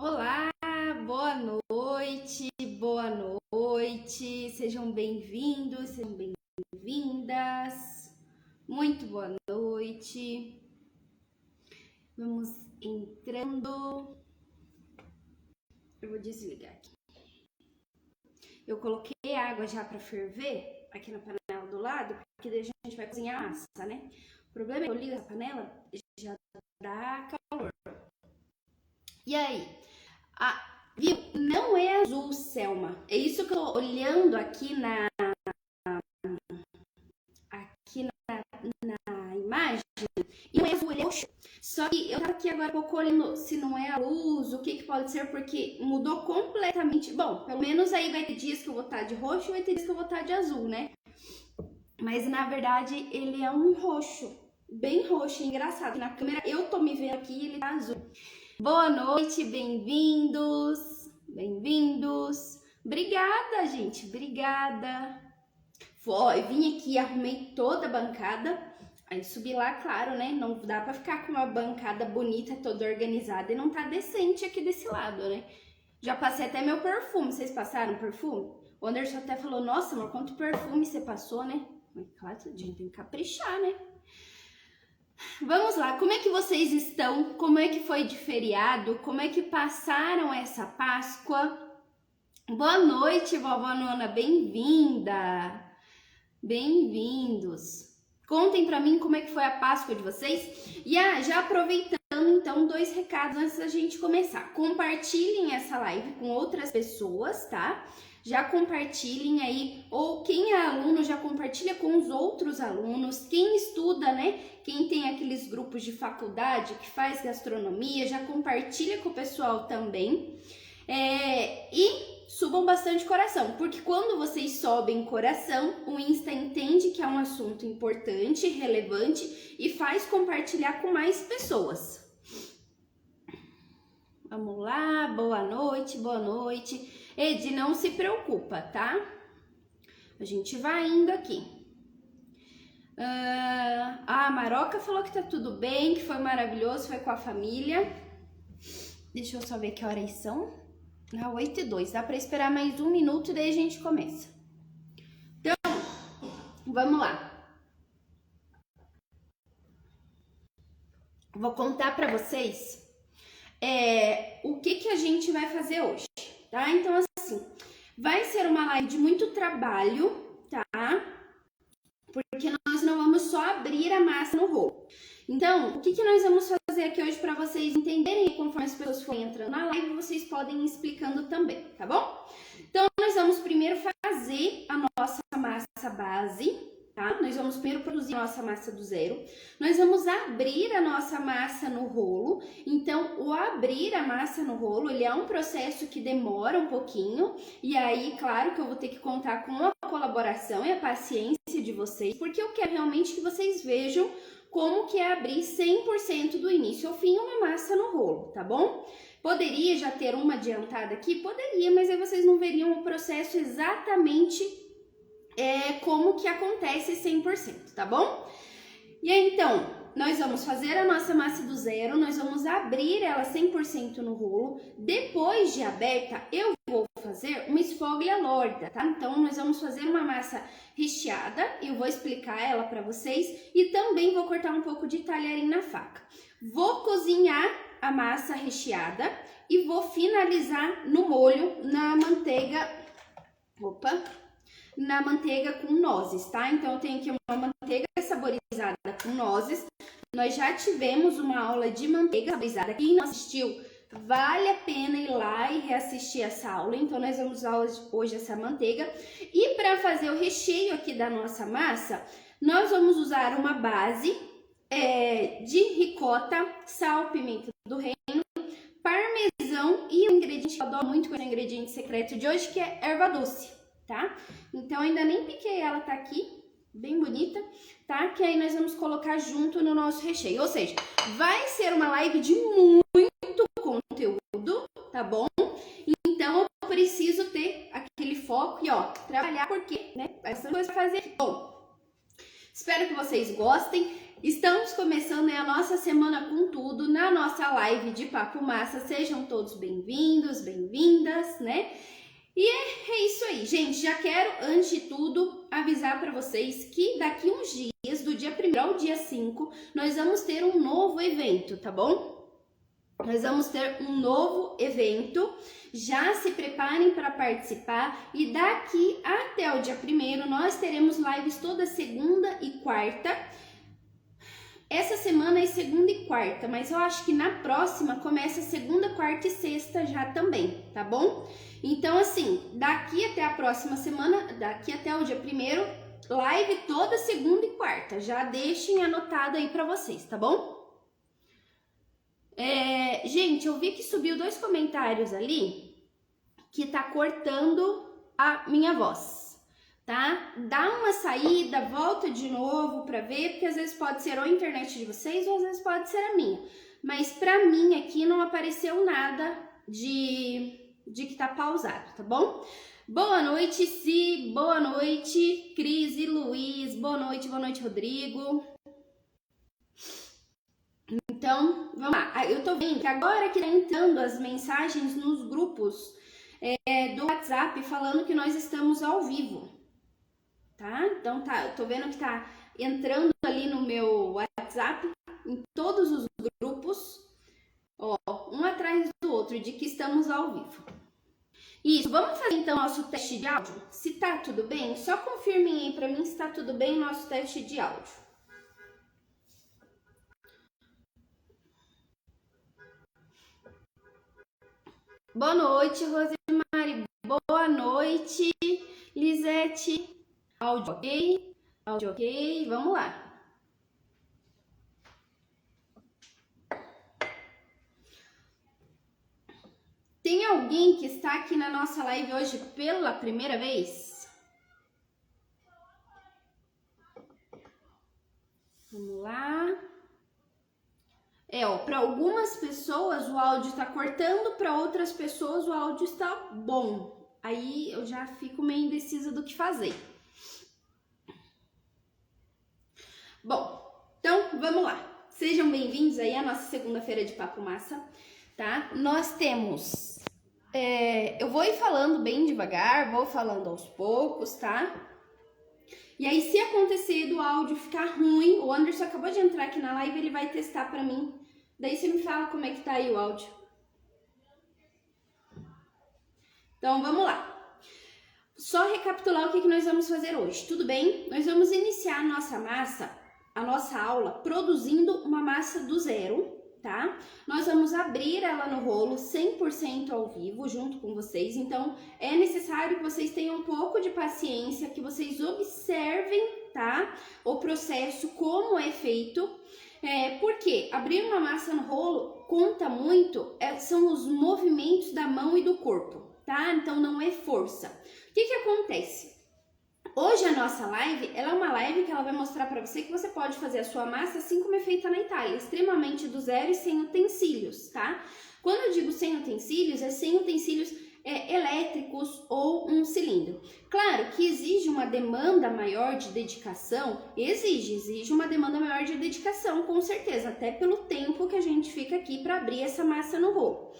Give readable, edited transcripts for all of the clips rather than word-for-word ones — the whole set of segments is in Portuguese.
Olá, boa boa noite, sejam bem-vindos, sejam bem-vindas, muito boa noite, vamos entrando, eu vou desligar aqui, eu coloquei água já para ferver aqui na panela do lado, porque daí a gente vai cozinhar a massa, né? O problema é que eu ligo a panela e já dá calor. E aí? Viu? Não é azul, Selma. É isso que eu tô olhando aqui na imagem. E não é azul, ele é roxo. Só que eu tava aqui agora um pouco olhando se não é a luz, o que pode ser, porque mudou completamente. Bom, pelo menos aí vai ter dias que eu vou estar de roxo e vai ter dias que eu vou estar de azul, né? Mas na verdade ele é um roxo, bem roxo, engraçado. Na câmera eu tô me vendo aqui e ele tá azul. Boa noite, bem-vindos, bem-vindos. Obrigada, gente, obrigada. Foi, vim aqui, arrumei toda a bancada, aí subi lá, claro, né? Não dá pra ficar com uma bancada bonita, toda organizada e não tá decente aqui desse lado, né? Já passei até meu perfume, vocês passaram perfume? O Anderson até falou, nossa, amor, quanto perfume você passou, né? Mas claro, a gente tem que caprichar, né? Vamos lá, como é que vocês estão? Como é que foi de feriado? Como é que passaram essa Páscoa? Boa noite, vovó Nona, bem-vinda! Bem-vindos! Contem pra mim como é que foi a Páscoa de vocês. E já aproveitando, então, 2 recados antes da gente começar. Compartilhem essa live com outras pessoas, tá? Já compartilhem aí, ou quem é aluno já compartilha com os outros alunos, quem estuda, né? Quem tem aqueles grupos de faculdade que faz gastronomia, já compartilha com o pessoal também. E subam bastante coração, porque quando vocês sobem coração, o Insta entende que é um assunto importante, relevante e faz compartilhar com mais pessoas. Vamos lá, boa noite, boa noite. Ed, não se preocupa, tá? A gente vai indo aqui. A Maroca falou que tá tudo bem, que foi maravilhoso, foi com a família. Deixa eu só ver que horas são. 8h02, dá pra esperar mais 1 minuto e daí a gente começa. Então, vamos lá. Vou contar pra vocês o que a gente vai fazer hoje, tá? Então, assim, vai ser uma live de muito trabalho, tá? Porque nós não vamos só abrir a massa no rolo. Então, o que nós vamos fazer aqui hoje para vocês entenderem, conforme as pessoas forem entrando na live, vocês podem ir explicando também, tá bom? Então, nós vamos primeiro fazer a nossa massa base, tá? Nós vamos primeiro produzir a nossa massa do zero. Nós vamos abrir a nossa massa no rolo. Então, o abrir a massa no rolo, ele é um processo que demora um pouquinho. E aí, claro que eu vou ter que contar com a colaboração e a paciência de vocês, porque eu quero realmente que vocês vejam como que é abrir 100% do início ao fim uma massa no rolo, tá bom? Poderia já ter uma adiantada aqui? Poderia, mas aí vocês não veriam o processo exatamente como que acontece 100%, tá bom? E aí, então, nós vamos fazer a nossa massa do zero, nós vamos abrir ela 100% no rolo. Depois de aberta, eu vou fazer uma sfoglia lorda, tá? Então, nós vamos fazer uma massa recheada, eu vou explicar ela para vocês e também vou cortar um pouco de talharim na faca. Vou cozinhar a massa recheada e vou finalizar no molho, na manteiga, na manteiga com nozes, tá? Então, eu tenho aqui uma manteiga saborizada com nozes. Nós já tivemos uma aula de manteiga saborizada. Quem não assistiu, vale a pena ir lá e reassistir essa aula. Então, nós vamos usar hoje essa manteiga. E para fazer o recheio aqui da nossa massa, nós vamos usar uma base de ricota, sal, pimenta do reino, parmesão e um ingrediente que eu adoro muito, que é o ingrediente secreto de hoje, que é erva doce, tá? Então, ainda nem piquei ela, tá aqui, bem bonita, tá? Que aí nós vamos colocar junto no nosso recheio. Ou seja, vai ser uma live de muito conteúdo, tá bom? Então, eu preciso ter aquele foco e, ó, trabalhar porque, né? Essa coisa pra fazer. Bom, Espero que vocês gostem. Estamos começando a nossa semana com tudo na nossa live de Papo Massa. Sejam todos bem-vindos, bem-vindas, né? E é isso aí, gente. Já quero, antes de tudo, avisar para vocês que daqui uns dias, do dia 1º ao dia 5, nós vamos ter um novo evento, tá bom? Nós vamos ter um novo evento. Já se preparem para participar e daqui até o dia 1º nós teremos lives toda segunda e quarta. Essa semana é segunda e quarta, mas eu acho que na próxima começa segunda, quarta e sexta já também, tá bom? Então assim, daqui até a próxima semana, daqui até o dia 1º, live toda segunda e quarta. Já deixem anotado aí para vocês, tá bom? Gente, eu vi que subiu 2 comentários ali que tá cortando a minha voz, tá? Dá uma saída, volta de novo pra ver, porque às vezes pode ser ou a internet de vocês ou às vezes pode ser a minha. Mas pra mim aqui não apareceu nada de que tá pausado, tá bom? Boa noite, Si, boa noite, Cris e Luiz, boa noite, Rodrigo. Então, vamos lá. Eu tô vendo que agora que tá entrando as mensagens nos grupos do WhatsApp falando que nós estamos ao vivo, tá? Então, eu tô vendo que tá entrando ali no meu WhatsApp, em todos os grupos, ó, um atrás do outro, de que estamos ao vivo. Isso, vamos fazer então nosso teste de áudio? Se tá tudo bem, só confirmem aí pra mim se tá tudo bem o nosso teste de áudio. Boa noite, Rosemary. Boa noite, Lisete. Áudio ok? Áudio ok? Vamos lá. Tem alguém que está aqui na nossa live hoje pela primeira vez? Vamos lá. Para algumas pessoas o áudio está cortando, para outras pessoas o áudio está bom. Aí eu já fico meio indecisa do que fazer. Bom, então vamos lá. Sejam bem-vindos aí à nossa segunda-feira de Papo Massa, tá? Nós temos... eu vou ir falando bem devagar, vou falando aos poucos, tá? E aí, se acontecer do áudio ficar ruim, o Anderson acabou de entrar aqui na live, ele vai testar pra mim. Daí você me fala como é que tá aí o áudio. Então, vamos lá. Só recapitular o que nós vamos fazer hoje, tudo bem? Nós vamos iniciar a nossa aula, produzindo uma massa do zero, tá? Nós vamos abrir ela no rolo 100% ao vivo, junto com vocês. Então, é necessário que vocês tenham um pouco de paciência, que vocês observem, tá? O processo, como é feito. Porque abrir uma massa no rolo conta muito, são os movimentos da mão e do corpo, tá? Então, não é força. O que acontece? Hoje a nossa live, ela é uma live que ela vai mostrar para você que você pode fazer a sua massa assim como é feita na Itália, extremamente do zero e sem utensílios, tá? Quando eu digo sem utensílios, é sem utensílios elétricos ou um cilindro. Claro que exige uma demanda maior de dedicação, exige uma demanda maior de dedicação, com certeza, até pelo tempo que a gente fica aqui para abrir essa massa no rolo.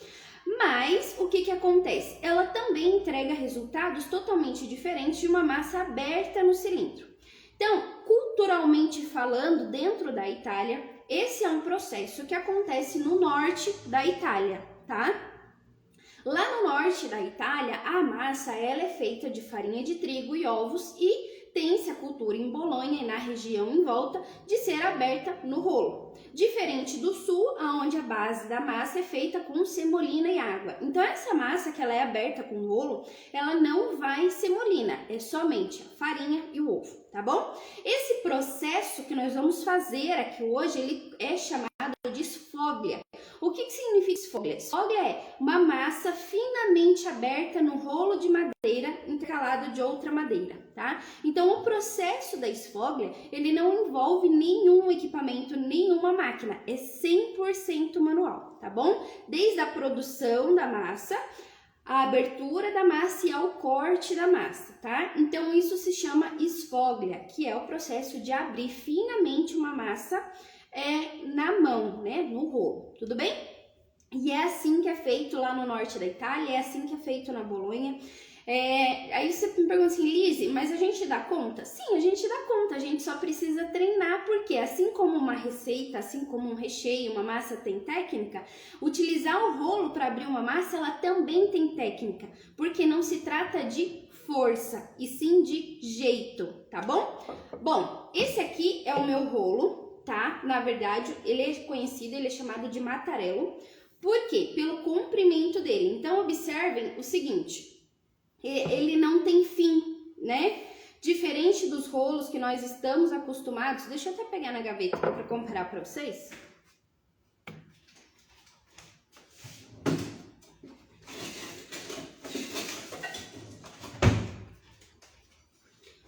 Mas o que acontece? Ela também entrega resultados totalmente diferentes de uma massa aberta no cilindro. Então, culturalmente falando, dentro da Itália, esse é um processo que acontece no norte da Itália, tá? Lá no norte da Itália, a massa ela é feita de farinha de trigo e ovos e tem-se a cultura em Bolonha e na região em volta de ser aberta no rolo. Diferente do sul, onde a base da massa é feita com semolina e água. Então essa massa que ela é aberta com rolo, ela não vai semolina, é somente a farinha e o ovo, tá bom? Esse processo que nós vamos fazer aqui hoje, ele é chamado de sfoglia. O que significa sfoglia? Sfoglia é uma massa finamente aberta no rolo de madeira intercalado de outra madeira, tá? Então o processo da sfoglia, ele não envolve nenhum equipamento, nenhuma máquina, é 100% manual, tá bom? Desde a produção da massa à abertura da massa e ao corte da massa, tá? Então, isso se chama esfóglia, que é o processo de abrir finamente uma massa na mão, né? No rolo, tudo bem? E é assim que é feito lá no norte da Itália, é assim que é feito na Bolonha. Aí você me pergunta assim, Lise, mas a gente dá conta? Sim, a gente dá conta, a gente só precisa treinar, porque assim como uma receita, assim como um recheio, uma massa tem técnica, utilizar o rolo para abrir uma massa, ela também tem técnica, porque não se trata de força, e sim de jeito, tá bom? Bom, esse aqui é o meu rolo, tá? Na verdade, ele é conhecido, ele é chamado de Mattarello. Por quê? Pelo comprimento dele. Então, observem o seguinte, ele não tem fim, né? Diferente dos rolos que nós estamos acostumados, deixa eu até pegar na gaveta aqui para comparar para vocês.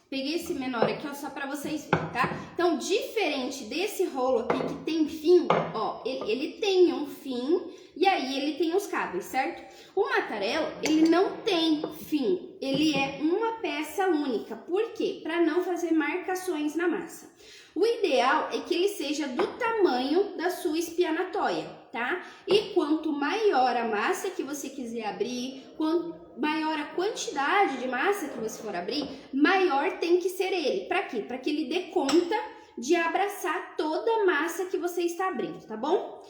Peguei esse menor aqui, ó, só para vocês verem, tá? Então, diferente desse rolo aqui que tem fim, ó, ele tem um fim e aí ele tem os cabos, certo? O Mattarello, ele não tem fim, ele é uma peça única. Por quê? Para não fazer marcações na massa. O ideal é que ele seja do tamanho da sua espianatóia, tá? E quanto maior a massa que você quiser abrir, quanto maior a quantidade de massa que você for abrir, maior tem que ser ele. Para quê? Para que ele dê conta de abraçar toda a massa que você está abrindo, tá bom?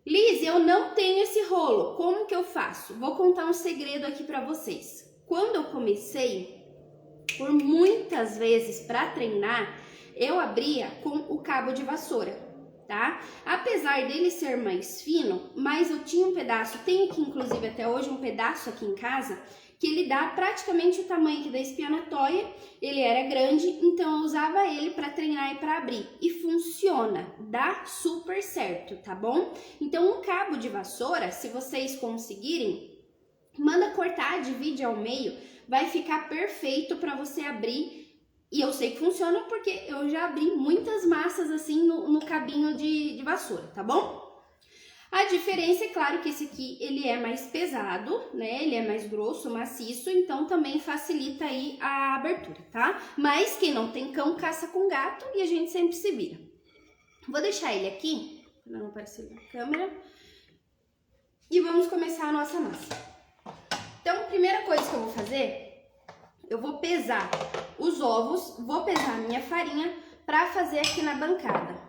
Liz, eu não tenho esse rolo, como que eu faço? Vou contar um segredo aqui para vocês. Quando eu comecei, por muitas vezes para treinar, eu abria com o cabo de vassoura, tá? Apesar dele ser mais fino, mas eu tinha um pedaço, tenho aqui inclusive até hoje um pedaço aqui em casa, que ele dá praticamente o tamanho aqui da espianatóia, ele era grande, então eu usava ele para treinar e para abrir. E funciona, dá super certo, tá bom? Então um cabo de vassoura, se vocês conseguirem, manda cortar, divide ao meio, vai ficar perfeito para você abrir. E eu sei que funciona porque eu já abri muitas massas assim no cabinho de vassoura, tá bom? A diferença é claro que esse aqui ele é mais pesado, né? Ele é mais grosso, maciço, então também facilita aí a abertura, tá? Mas quem não tem cão, caça com gato e a gente sempre se vira. Vou deixar ele aqui, para não aparecer na câmera. E vamos começar a nossa massa. Então, a primeira coisa que eu vou fazer, eu vou pesar os ovos, vou pesar a minha farinha para fazer aqui na bancada.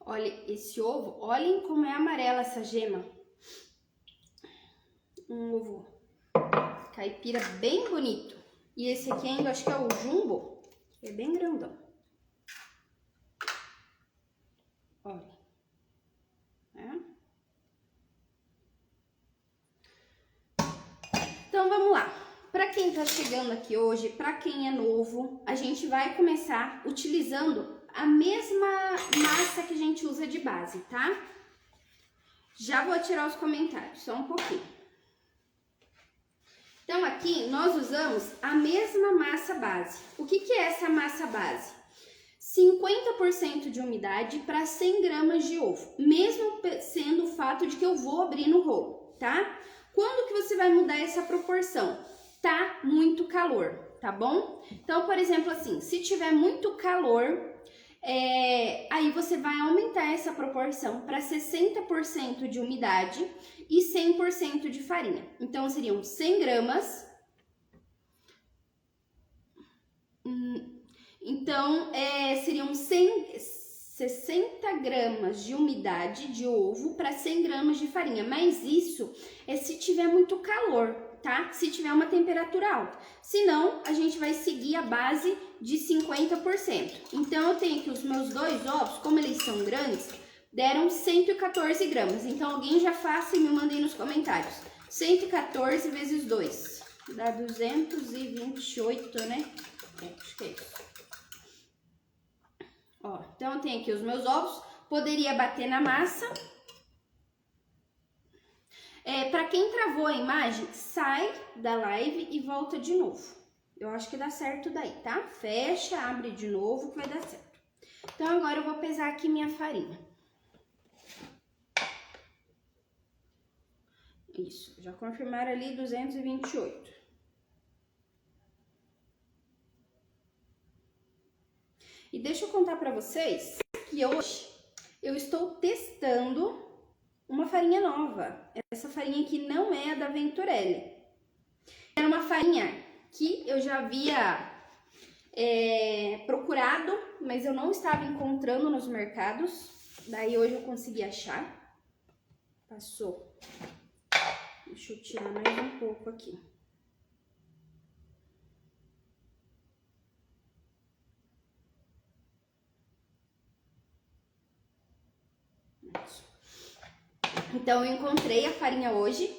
Olha esse ovo, olhem como é amarela essa gema. Um ovo caipira bem bonito. E esse aqui ainda acho que é o jumbo, que é bem grandão. Olha. Então vamos lá. Para quem tá chegando aqui hoje, para quem é novo, a gente vai começar utilizando a mesma massa que a gente usa de base, tá? Já vou tirar os comentários, só um pouquinho. Então, aqui nós usamos a mesma massa base. O que é essa massa base? 50% de umidade para 100 gramas de ovo, mesmo sendo o fato de que eu vou abrir no rolo, tá? Quando que você vai mudar essa proporção? Tá muito calor, tá bom? Então, por exemplo, assim, se tiver muito calor, aí você vai aumentar essa proporção para 60% de umidade e 100% de farinha. Então, seriam 100 gramas. Então, seriam 60 gramas de umidade de ovo para 100 gramas de farinha. Mas isso é se tiver muito calor, tá? Se tiver uma temperatura alta. Senão, a gente vai seguir a base de 50%. Então, eu tenho aqui os meus 2 ovos, como eles são grandes, deram 114 gramas. Então, alguém já faça e me mandem nos comentários. 114 vezes 2 dá 228, né? Acho que é isso. Ó, então, eu tenho aqui os meus ovos. Poderia bater na massa. Para quem travou a imagem, sai da live e volta de novo. Eu acho que dá certo daí, tá? Fecha, abre de novo que vai dar certo. Então, agora eu vou pesar aqui minha farinha. Isso, já confirmaram ali 228. E deixa eu contar pra vocês que hoje eu estou testando uma farinha nova. Essa farinha aqui não é a da Venturelli. Era uma farinha que eu já havia procurado, mas eu não estava encontrando nos mercados. Daí hoje eu consegui achar. Passou. Deixa eu tirar mais um pouco aqui. Então, eu encontrei a farinha hoje.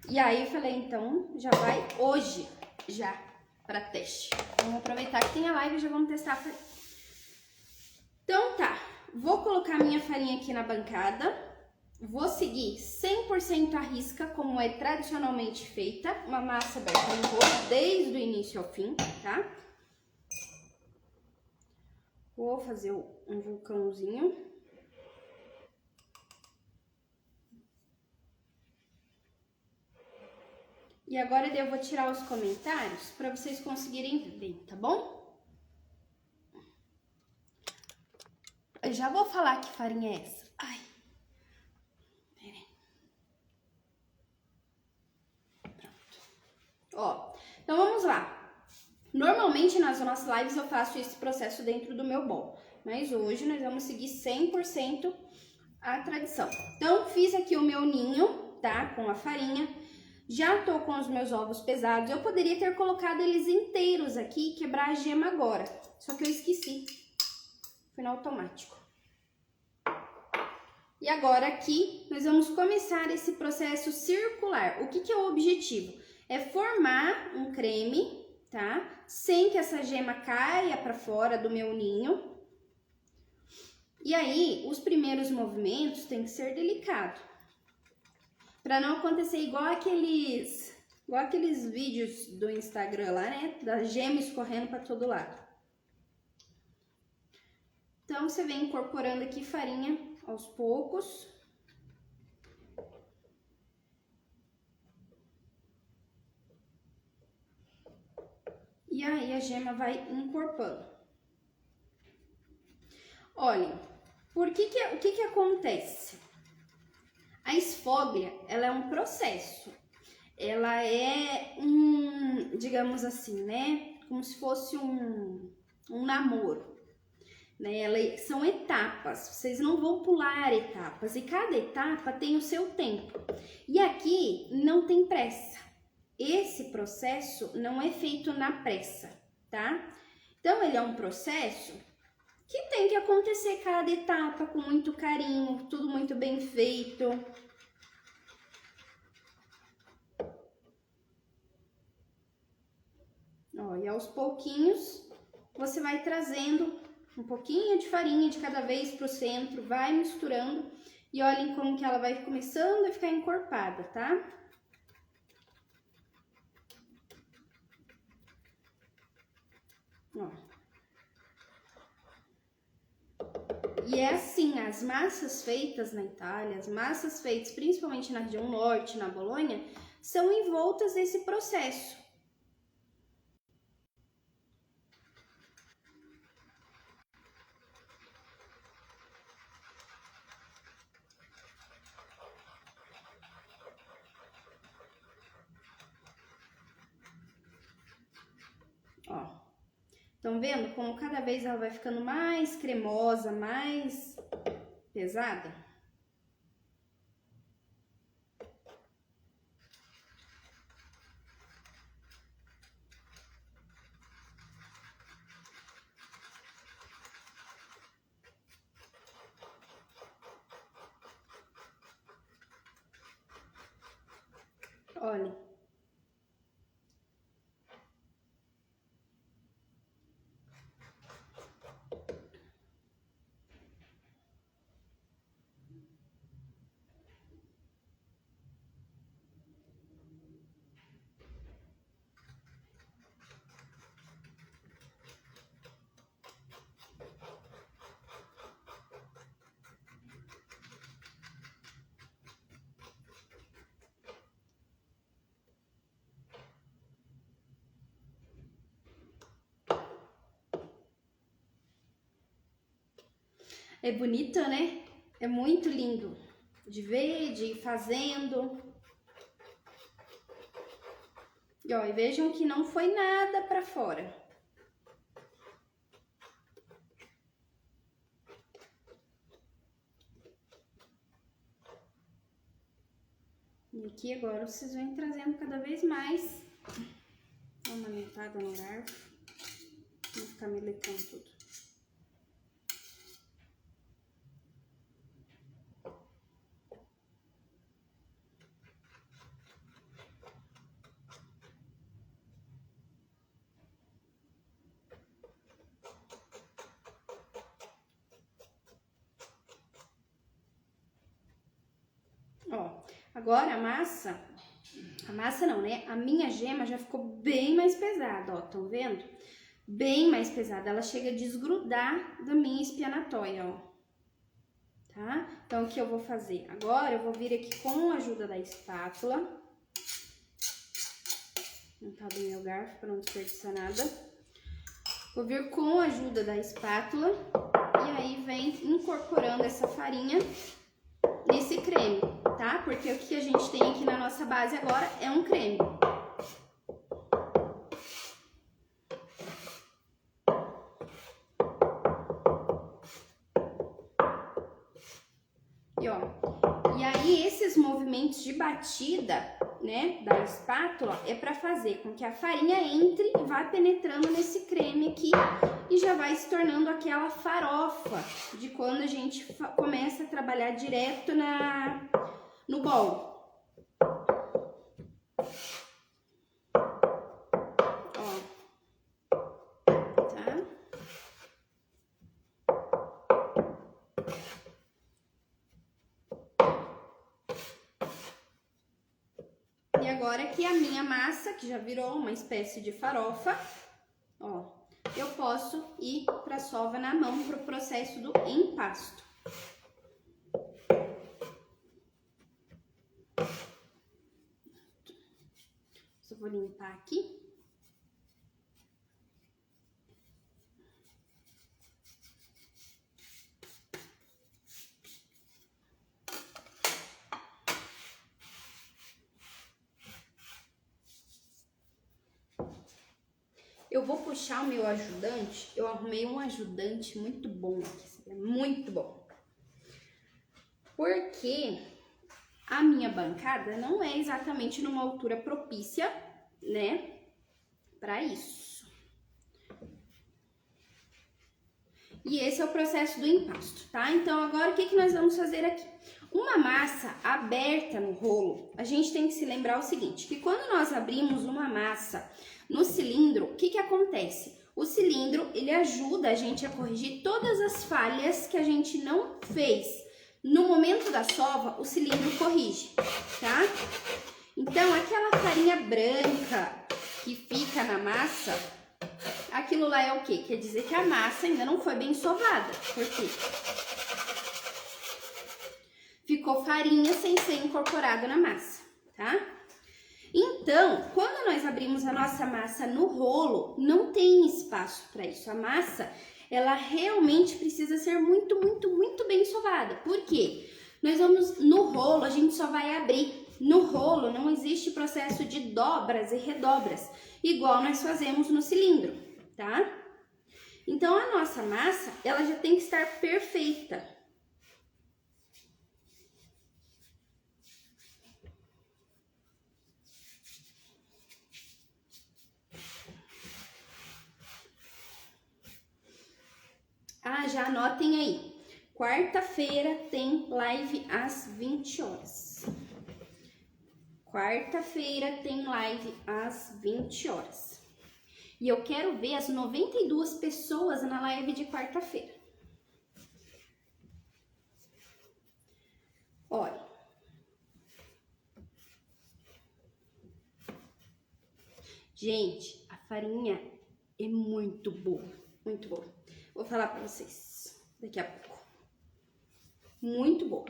E aí, eu falei, então, já vai hoje, já, para teste. Vamos aproveitar que tem a live e já vamos testar a farinha. Então, tá. Vou colocar minha farinha aqui na bancada. Vou seguir 100% a risca, como é tradicionalmente feita. Uma massa aberta no rolo, desde o início ao fim, tá? Vou fazer um vulcãozinho. E agora eu vou tirar os comentários para vocês conseguirem ver, tá bom? Eu já vou falar que farinha é essa. Ai. Peraí. Pronto. Ó, então vamos lá. Normalmente nas nossas lives eu faço esse processo dentro do meu bol. Mas hoje nós vamos seguir 100% a tradição. Então, fiz aqui o meu ninho, tá? Com a farinha. Já tô com os meus ovos pesados. Eu poderia ter colocado eles inteiros aqui e quebrar a gema agora. Só que eu esqueci. Foi no automático. E agora aqui, nós vamos começar esse processo circular. O que é o objetivo? É formar um creme, tá? Sem que essa gema caia para fora do meu ninho. E aí, os primeiros movimentos tem que ser delicado. Para não acontecer igual aqueles vídeos do Instagram lá, né? Da gema escorrendo para todo lado. Então, você vem incorporando aqui farinha aos poucos. E aí, a gema vai encorpando. Olhem, o que acontece? A esfóglia, ela é um processo. Ela é digamos assim, né? Como se fosse um namoro. Né? São etapas, vocês não vão pular etapas. E cada etapa tem o seu tempo. E aqui não tem pressa. Esse processo não é feito na pressa, tá? Então, ele é um processo que tem que acontecer cada etapa com muito carinho, tudo muito bem feito. Ó, e aos pouquinhos, você vai trazendo um pouquinho de farinha de cada vez pro centro, vai misturando. E olhem como que ela vai começando a ficar encorpada, tá? Ó. E é assim, as massas feitas na Itália, as massas feitas principalmente na região norte, na Bolonha, são envoltas nesse processo. Ó, estão vendo como cada vez ela vai ficando mais cremosa, mais pesada? Olha. É bonito, né? É muito lindo de ver, de ir fazendo. E, ó, e vejam que não foi nada pra fora. E aqui agora vocês vão trazendo cada vez mais. Dá uma aumentada no garfo. Não ficar melecando tudo. Ó, agora a massa não, né? A minha gema já ficou bem mais pesada, ó, estão vendo? Bem mais pesada, ela chega a desgrudar da minha espinatóia, ó. Tá? Então, o que eu vou fazer? Agora, eu vou vir aqui com a ajuda da espátula. Montar bem meu garfo para não desperdiçar nada. Vou vir com a ajuda da espátula e aí vem incorporando essa farinha nesse creme, tá? Porque o que a gente tem aqui na nossa base agora é um creme. E, ó, e aí esses movimentos de batida, né, da espátula é para fazer com que a farinha entre e vá penetrando nesse creme aqui e já vai se tornando aquela farofa de quando a gente começa a trabalhar direto no bol. E agora que a minha massa, que já virou uma espécie de farofa, ó, eu posso ir para a sova na mão para o processo do empasto. Só vou limpar aqui. Eu vou puxar o meu ajudante, eu arrumei um ajudante muito bom aqui, é muito bom. Porque a minha bancada não é exatamente numa altura propícia, né, para isso. E esse é o processo do empasto, tá? Então, agora o que nós vamos fazer aqui? Uma massa aberta no rolo, a gente tem que se lembrar o seguinte, que quando nós abrimos uma massa no cilindro, o que acontece? O cilindro, ele ajuda a gente a corrigir todas as falhas que a gente não fez. No momento da sova, o cilindro corrige, tá? Então, aquela farinha branca que fica na massa, aquilo lá é o quê? Quer dizer que a massa ainda não foi bem sovada. Por quê? Ficou farinha sem ser incorporada na massa, tá? Então, quando nós abrimos a nossa massa no rolo, não tem espaço para isso. A massa, ela realmente precisa ser muito, muito, muito bem sovada. Por quê? Nós vamos, no rolo, a gente só vai abrir. No rolo não existe processo de dobras e redobras, igual nós fazemos no cilindro, tá? Então, a nossa massa, ela já tem que estar perfeita. Ah, já anotem aí. Quarta-feira tem live às 20 horas. Quarta-feira tem live às 20 horas. E eu quero ver as 92 pessoas na live de quarta-feira. Olha. Gente, a farinha é muito boa, muito boa. Vou falar pra vocês daqui a pouco. Muito boa.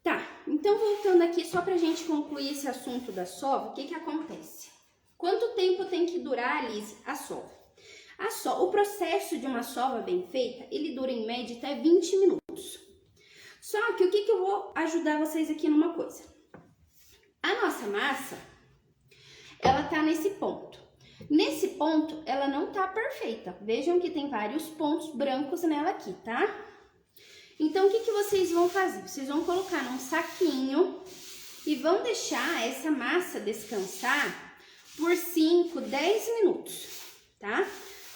Tá, então voltando aqui, só pra gente concluir esse assunto da sova, o que acontece? Quanto tempo tem que durar, Alice, a sova? O processo de uma sova bem feita, ele dura em média até 20 minutos. Só que o que eu vou ajudar vocês aqui numa coisa. A nossa massa, ela tá nesse ponto. Nesse ponto, ela não tá perfeita. Vejam que tem vários pontos brancos nela aqui, tá? Então, o que vocês vão fazer? Vocês vão colocar num saquinho e vão deixar essa massa descansar por 5, 10 minutos, tá?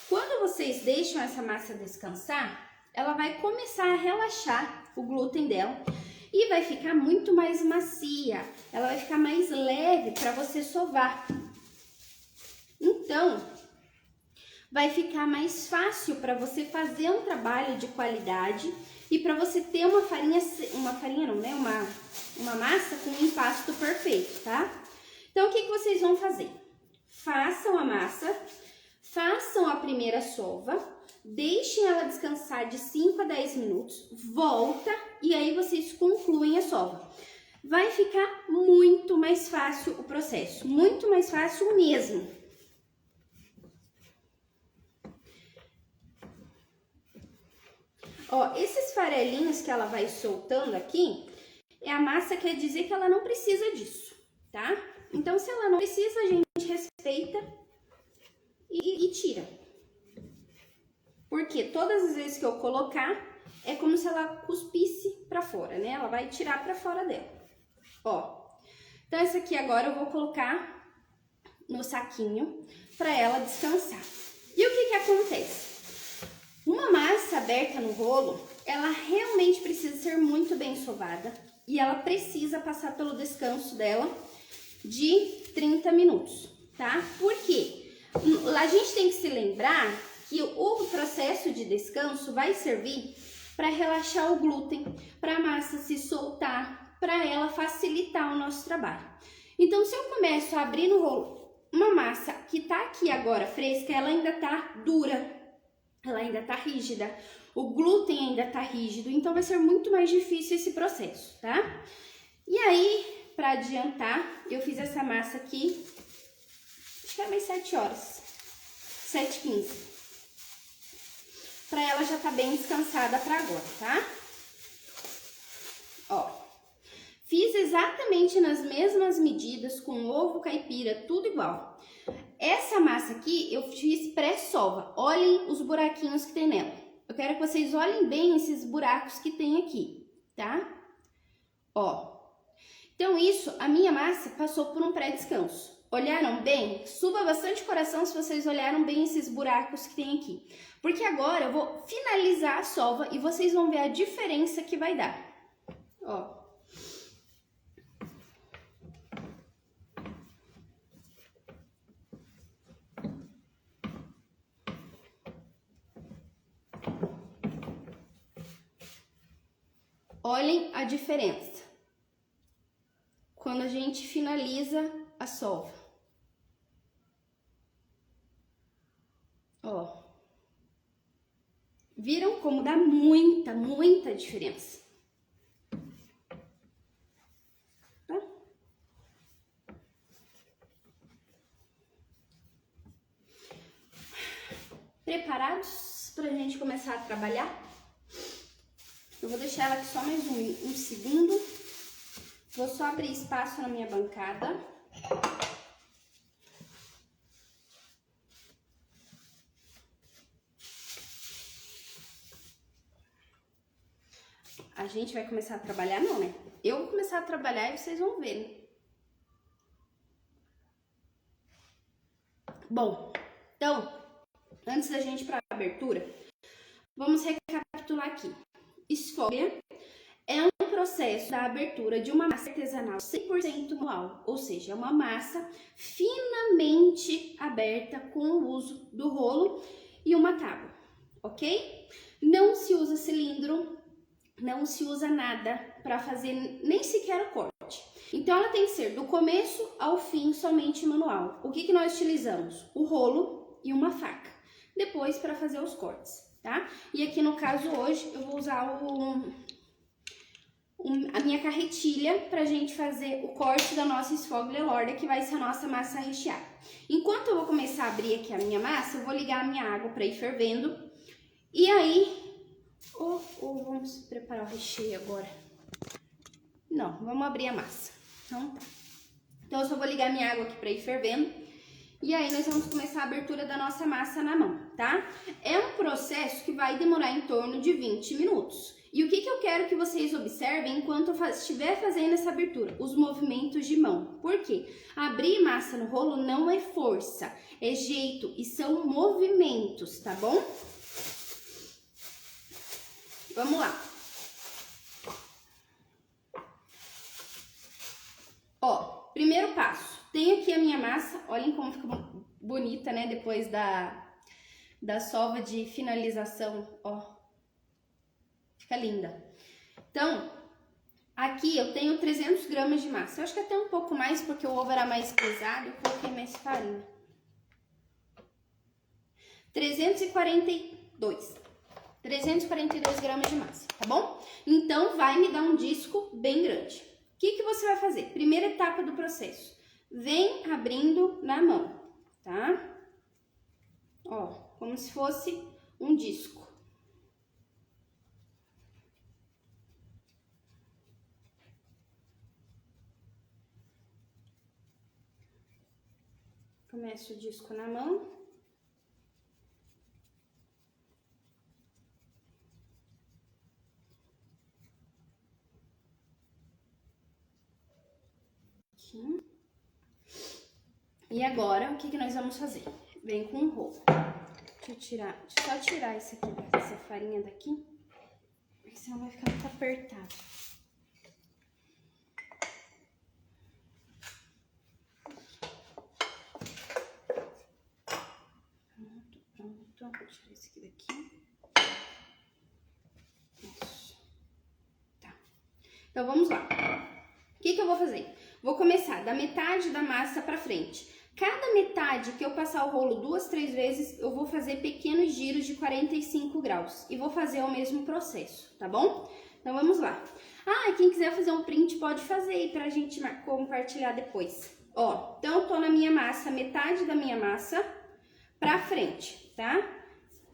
Quando vocês deixam essa massa descansar, ela vai começar a relaxar o glúten dela e vai ficar muito mais macia. Ela vai ficar mais leve para você sovar. Então, vai ficar mais fácil para você fazer um trabalho de qualidade e para você ter uma massa com um empasto perfeito, tá? Então, o que vocês vão fazer? Façam a massa, façam a primeira sova, deixem ela descansar de 5 a 10 minutos, volta e aí vocês concluem a sova. Vai ficar muito mais fácil o processo, muito mais fácil mesmo. Ó, esses farelinhos que ela vai soltando aqui, é a massa, quer dizer que ela não precisa disso, tá? Então, se ela não precisa, a gente respeita e tira. Porque todas as vezes que eu colocar, é como se ela cuspisse pra fora, né? Ela vai tirar pra fora dela. Ó, então essa aqui agora eu vou colocar no saquinho pra ela descansar. E o que acontece? Uma massa aberta no rolo, ela realmente precisa ser muito bem sovada e ela precisa passar pelo descanso dela de 30 minutos, tá? Por quê? A gente tem que se lembrar que o processo de descanso vai servir para relaxar o glúten, para a massa se soltar, para ela facilitar o nosso trabalho. Então, se eu começo a abrir no rolo uma massa que tá aqui agora fresca, ela ainda tá dura, ela ainda tá rígida, o glúten ainda tá rígido, então vai ser muito mais difícil esse processo, tá? E aí, para adiantar, eu fiz essa massa aqui, acho que é mais 7 horas, 7h15. Pra ela já tá bem descansada pra agora, tá? Ó, fiz exatamente nas mesmas medidas, com ovo caipira, tudo igual. Essa massa aqui eu fiz pré-sova. Olhem os buraquinhos que tem nela. Eu quero que vocês olhem bem esses buracos que tem aqui, tá? Ó. Então isso, a minha massa passou por um pré-descanso. Olharam bem? Suba bastante o coração se vocês olharam bem esses buracos que tem aqui. Porque agora eu vou finalizar a sova e vocês vão ver a diferença que vai dar. Ó. Olhem a diferença quando a gente finaliza a sova. Ó, viram como dá muita diferença? Tá? Preparados pra gente começar a trabalhar? Eu vou deixar ela aqui só mais um segundo. Vou só abrir espaço na minha bancada. A gente vai começar a trabalhar, não, né? Eu vou começar a trabalhar e vocês vão ver, né? Bom, então, antes da gente ir para a abertura, vamos recapitular aqui. Esfólia é um processo da abertura de uma massa artesanal 100% manual, ou seja, é uma massa finamente aberta com o uso do rolo e uma tábua, ok? Não se usa cilindro, não se usa nada para fazer nem sequer o corte. Então, ela tem que ser do começo ao fim somente manual. O que nós utilizamos? O rolo e uma faca, depois para fazer os cortes, tá? E aqui no caso hoje eu vou usar a minha carretilha pra gente fazer o corte da nossa esfoglia lorda, que vai ser a nossa massa recheada. Enquanto eu vou começar a abrir aqui a minha massa, eu vou ligar a minha água pra ir fervendo. E aí, vamos preparar o recheio agora. Não, vamos abrir a massa. Então tá. Então eu só vou ligar minha água aqui pra ir fervendo. E aí nós vamos começar a abertura da nossa massa na mão, tá? É um processo que vai demorar em torno de 20 minutos. E o que eu quero que vocês observem enquanto eu estiver fazendo essa abertura? Os movimentos de mão. Por quê? Abrir massa no rolo não é força, é jeito e são movimentos, tá bom? Vamos lá. Ó, primeiro passo. Tenho aqui a minha massa. Olhem como fica bonita, né? Depois da sova de finalização, ó. Fica linda. Então, aqui eu tenho 300 gramas de massa. Eu acho que até um pouco mais, porque o ovo era mais pesado, eu coloquei mais farinha. 342 gramas de massa, tá bom? Então, vai me dar um disco bem grande. O que você vai fazer? Primeira etapa do processo. Vem abrindo na mão, tá? Ó, como se fosse um disco. Começo o disco na mão. Aqui. E agora, o que nós vamos fazer? Vem com o rolo. Deixa eu só tirar essa farinha daqui, porque senão vai ficar muito apertado. Pronto. Vou tirar esse aqui daqui. Isso. Tá. Então, vamos lá. O que eu vou fazer? Vou começar da metade da massa pra frente. Cada metade que eu passar o rolo 2, 3 vezes, eu vou fazer pequenos giros de 45 graus. E vou fazer o mesmo processo, tá bom? Então, vamos lá. Ah, quem quiser fazer um print pode fazer aí pra gente compartilhar depois. Ó, então eu tô na minha massa, metade da minha massa pra frente, tá?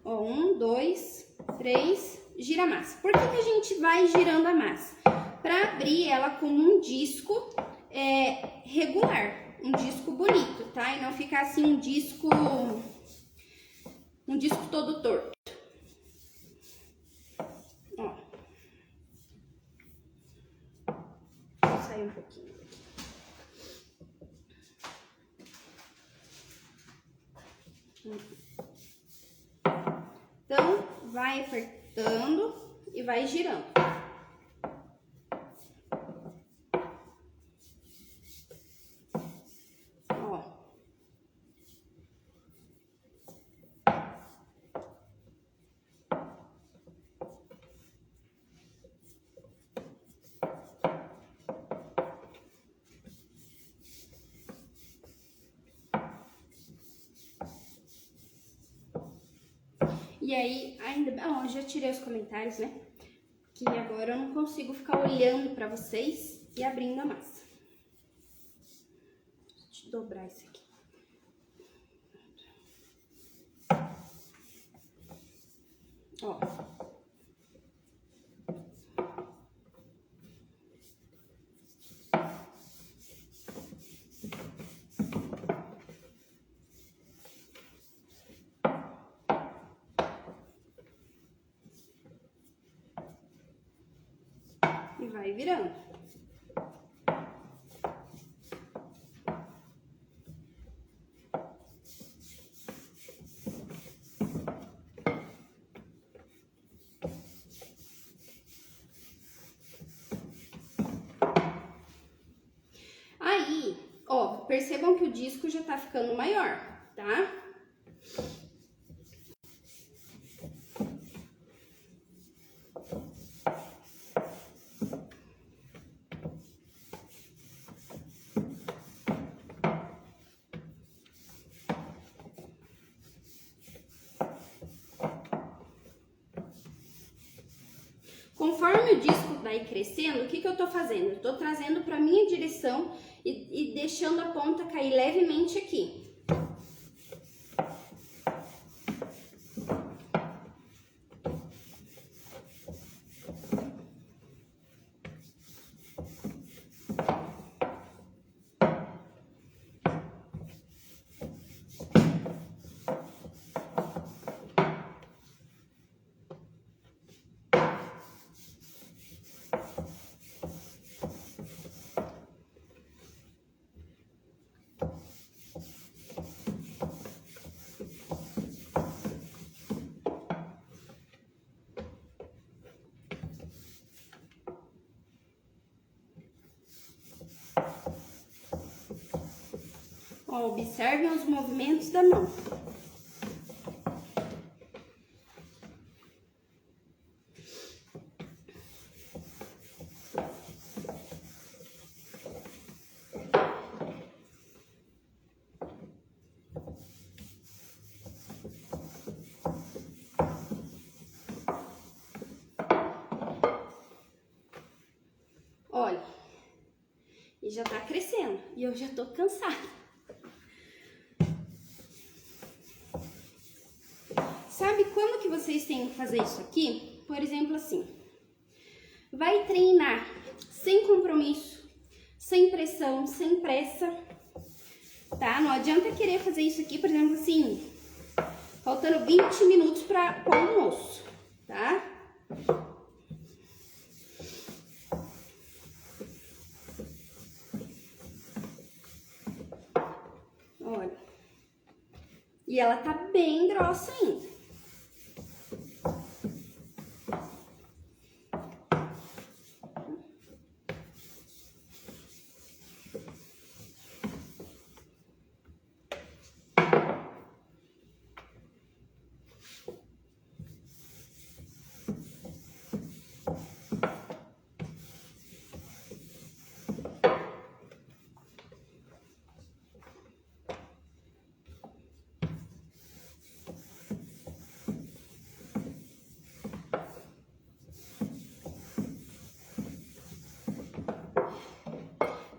Ó, 1, 2, 3, gira a massa. Por que a gente vai girando a massa? Pra abrir ela como um disco regular, um disco bonito, tá? E não ficar assim um disco todo torto. Ó. Vou sair um pouquinho daqui. Então, vai apertando e vai girando. E aí, eu já tirei os comentários, né? Que agora eu não consigo ficar olhando pra vocês e abrindo a massa. Deixa eu dobrar isso aqui. Ó. E vai virando. Aí, ó, percebam que o disco já tá ficando maior, tá? Conforme o disco vai crescendo, o que eu tô fazendo? Eu tô trazendo pra minha direção e deixando a ponta cair levemente aqui. Ó, observem os movimentos da mão. Olha, e já tá crescendo e eu já tô cansada. Sabe quando que vocês têm que fazer isso aqui? Por exemplo, assim, vai treinar sem compromisso, sem pressão, sem pressa, tá? Não adianta querer fazer isso aqui, por exemplo, assim, faltando 20 minutos para o almoço, tá? Olha. E ela tá bem grossa ainda.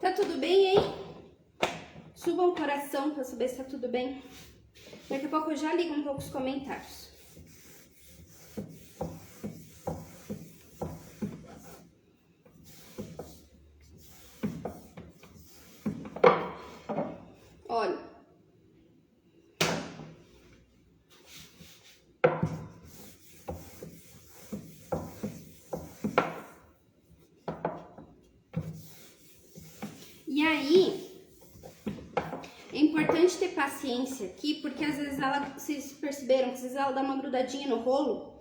Tá tudo bem, hein? Suba um coração pra saber se tá tudo bem. Daqui a pouco eu já ligo um pouco os comentários. Olha. E aí, é importante ter paciência aqui, porque às vezes vocês perceberam que às vezes ela dá uma grudadinha no rolo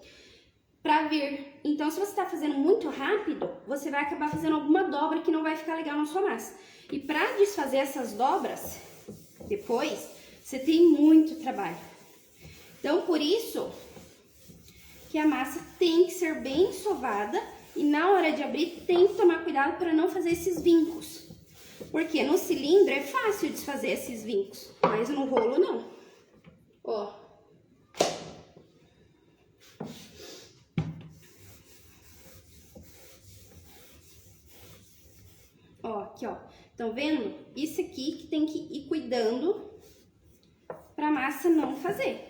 pra vir. Então, se você tá fazendo muito rápido, você vai acabar fazendo alguma dobra que não vai ficar legal na sua massa. E pra desfazer essas dobras, depois, você tem muito trabalho. Então, por isso que a massa tem que ser bem sovada e na hora de abrir tem que tomar cuidado para não fazer esses vincos. Porque no cilindro é fácil desfazer esses vincos, mas no rolo não. Ó. Ó, aqui, ó. Estão vendo? Isso aqui que tem que ir cuidando pra massa não fazer.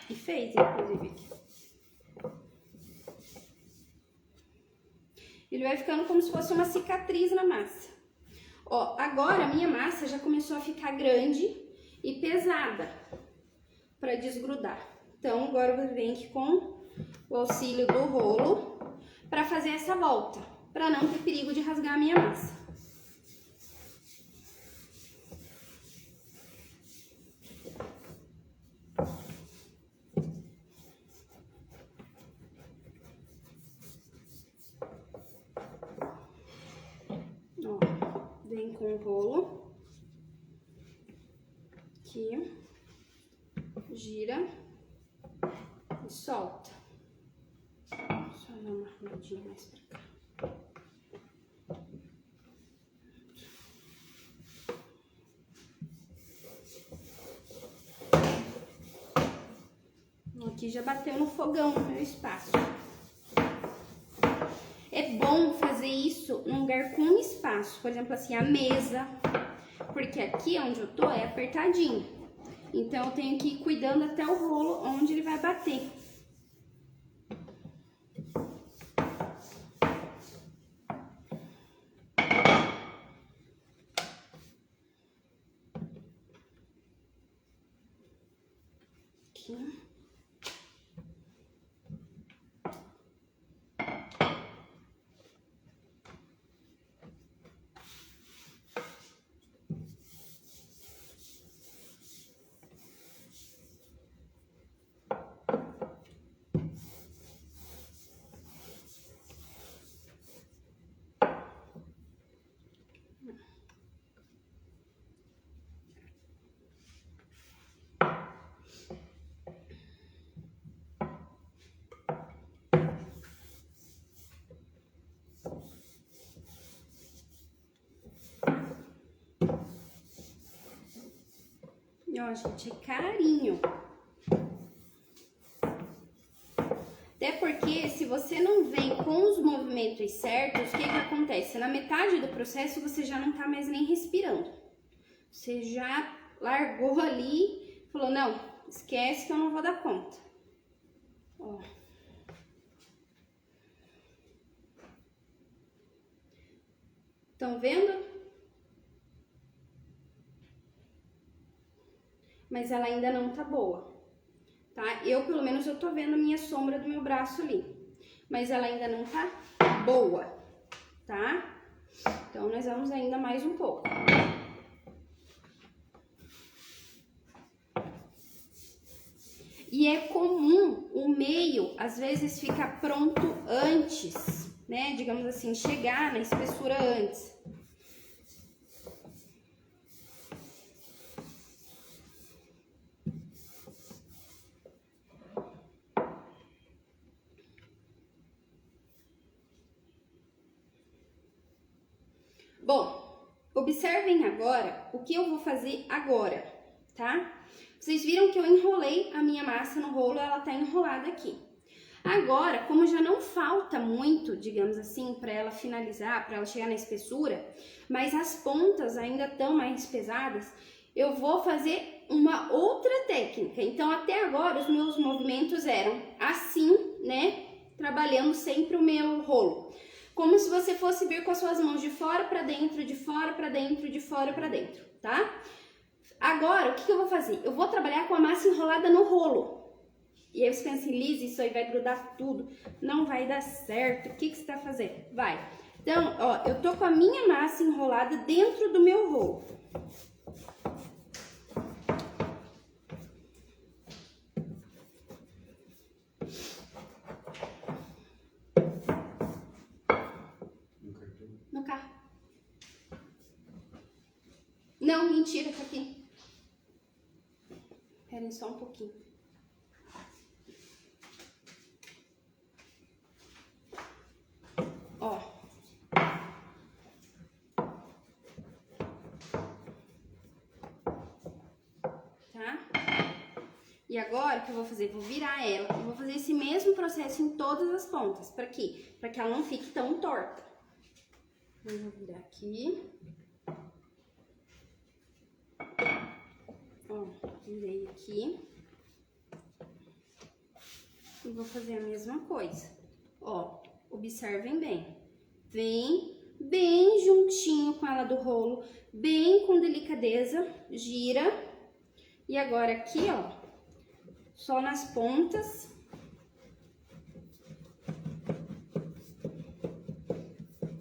E fez, inclusive, aqui. Ele vai ficando como se fosse uma cicatriz na massa. Ó, agora a minha massa já começou a ficar grande e pesada para desgrudar. Então, agora eu venho aqui com o auxílio do rolo para fazer essa volta, para não ter perigo de rasgar a minha massa. Vem com o rolo, aqui, gira e solta. Só dar uma arrumadinha mais pra cá. Aqui já bateu no fogão, no meu espaço. fazer isso num lugar com espaço, por exemplo, assim, a mesa, porque aqui onde eu tô é apertadinho. Então, eu tenho que ir cuidando até o rolo onde ele vai bater. Aqui. E ó, gente, é carinho. Até porque se você não vem com os movimentos certos, o que que acontece? Na metade do processo você já não tá mais nem respirando. Você já largou ali, falou, não, esquece que eu não vou dar conta. Ó. Estão vendo? Mas ela ainda não tá boa, tá? Eu, pelo menos, eu tô vendo a minha sombra do meu braço ali. Mas ela ainda não tá boa, tá? Então, nós vamos ainda mais um pouco. E é comum o meio, às vezes, ficar pronto antes, né? Digamos assim, chegar na espessura antes. Bom, observem agora o que eu vou fazer agora, tá? Vocês viram que eu enrolei a minha massa no rolo, ela tá enrolada aqui. Agora, como já não falta muito, digamos assim, para ela finalizar, para ela chegar na espessura, mas as pontas ainda estão mais pesadas, eu vou fazer uma outra técnica. Então, até agora, os meus movimentos eram assim, né? Trabalhando sempre o meu rolo. Como se você fosse vir com as suas mãos de fora para dentro, de fora para dentro, de fora para dentro, tá? Agora, o que eu vou fazer? Eu vou trabalhar com a massa enrolada no rolo. E aí você pensa assim, Liz, isso aí vai grudar tudo, não vai dar certo, o que você tá fazendo? Vai. Então, ó, eu tô com a minha massa enrolada dentro do meu rolo. No carro. Não, mentira, tá aqui. Esperem só um pouquinho. Ó. Tá? E agora o que eu vou fazer? Vou virar ela e vou fazer esse mesmo processo em todas as pontas. Pra quê? Pra que ela não fique tão torta. Eu vou virar aqui. Ó, virei aqui. E vou fazer a mesma coisa. Ó, observem bem. Vem bem juntinho com ela do rolo, bem com delicadeza, gira. E agora aqui, ó, só nas pontas.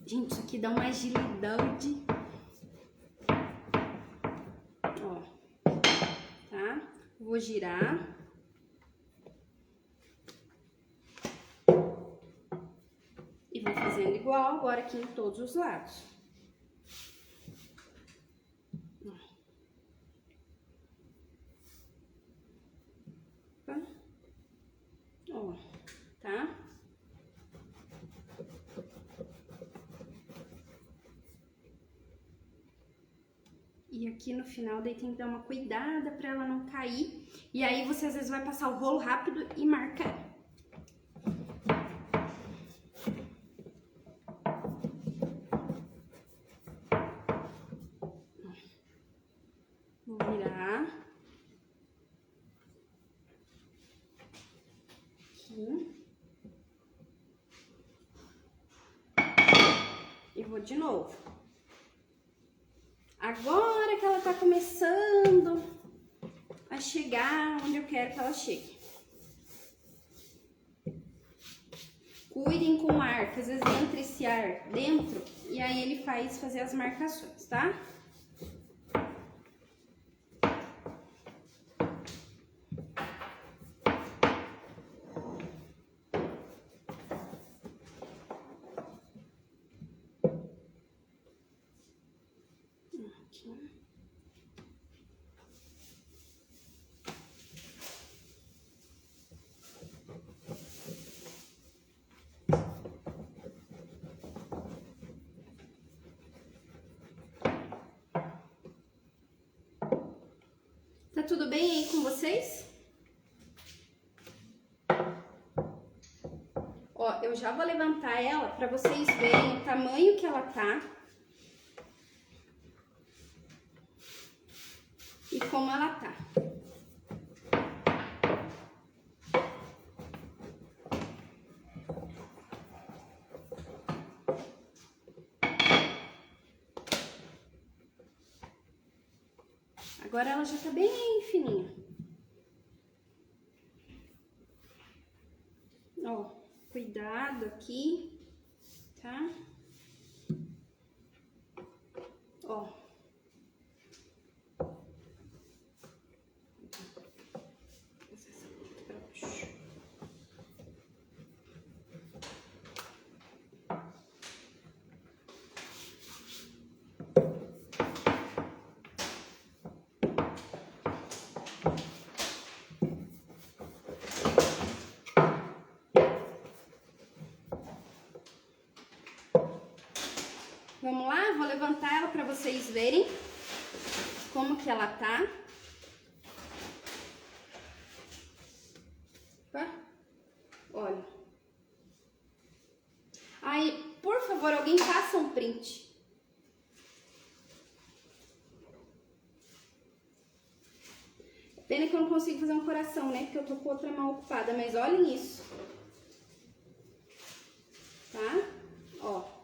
Gente, isso aqui dá uma agilidade. Ó, tá? Vou girar. E vou fazendo igual agora aqui em todos os lados. Ó, tá? E aqui no final daí tem que dar uma cuidada pra ela não cair. E aí você às vezes vai passar o rolo rápido e marca ela. virar. Aqui. E vou de novo. Agora que ela tá começando a chegar onde eu quero que ela chegue. Cuidem com o ar, que às vezes entra esse ar dentro e aí ele faz fazer as marcações, tá? Aqui. Tá tudo bem aí com vocês? Ó, eu já vou levantar ela pra vocês verem o tamanho que ela tá. E como ela tá. Agora ela já tá bem fininha. Ó, cuidado aqui, tá? Ó. Vamos lá? Vou levantar ela pra vocês verem como que ela tá. Opa. Olha. Aí, por favor, alguém faça um print. Pena que eu não consigo fazer um coração, né? Porque eu tô com outra mão ocupada, mas olhem isso. Tá? Ó.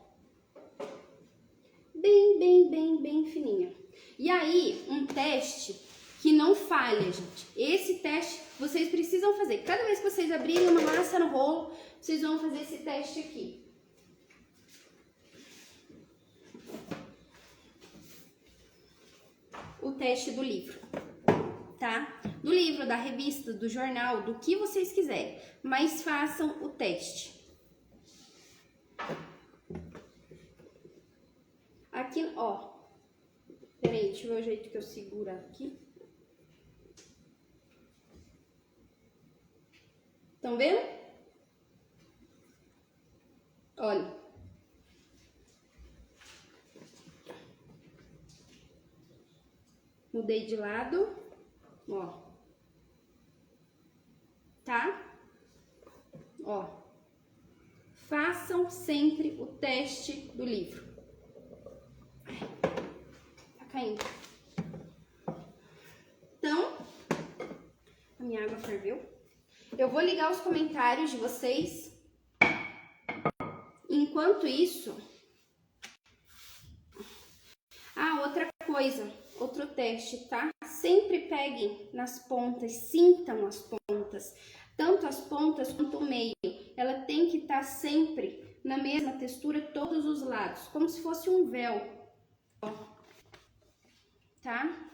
Bem fininha. E aí, um teste que não falha, gente. Esse teste vocês precisam fazer. Cada vez que vocês abrirem uma massa no rolo, vocês vão fazer esse teste aqui. O teste do livro, tá? Do livro, da revista, do jornal, do que vocês quiserem. Mas façam o teste. Aqui, ó. Peraí, deixa eu ver o jeito que eu seguro aqui. Estão vendo? Olha. Mudei de lado, ó. Tá? Ó. Façam sempre o teste do livro. Tá caindo. Então, a minha água ferveu. Eu vou ligar os comentários de vocês. Enquanto isso... Ah, outra coisa, outro teste, tá? Sempre peguem nas pontas, sintam as pontas. Tanto as pontas quanto o meio. Ela tem que estar sempre na mesma textura, todos os lados. Como se fosse um véu. Tá?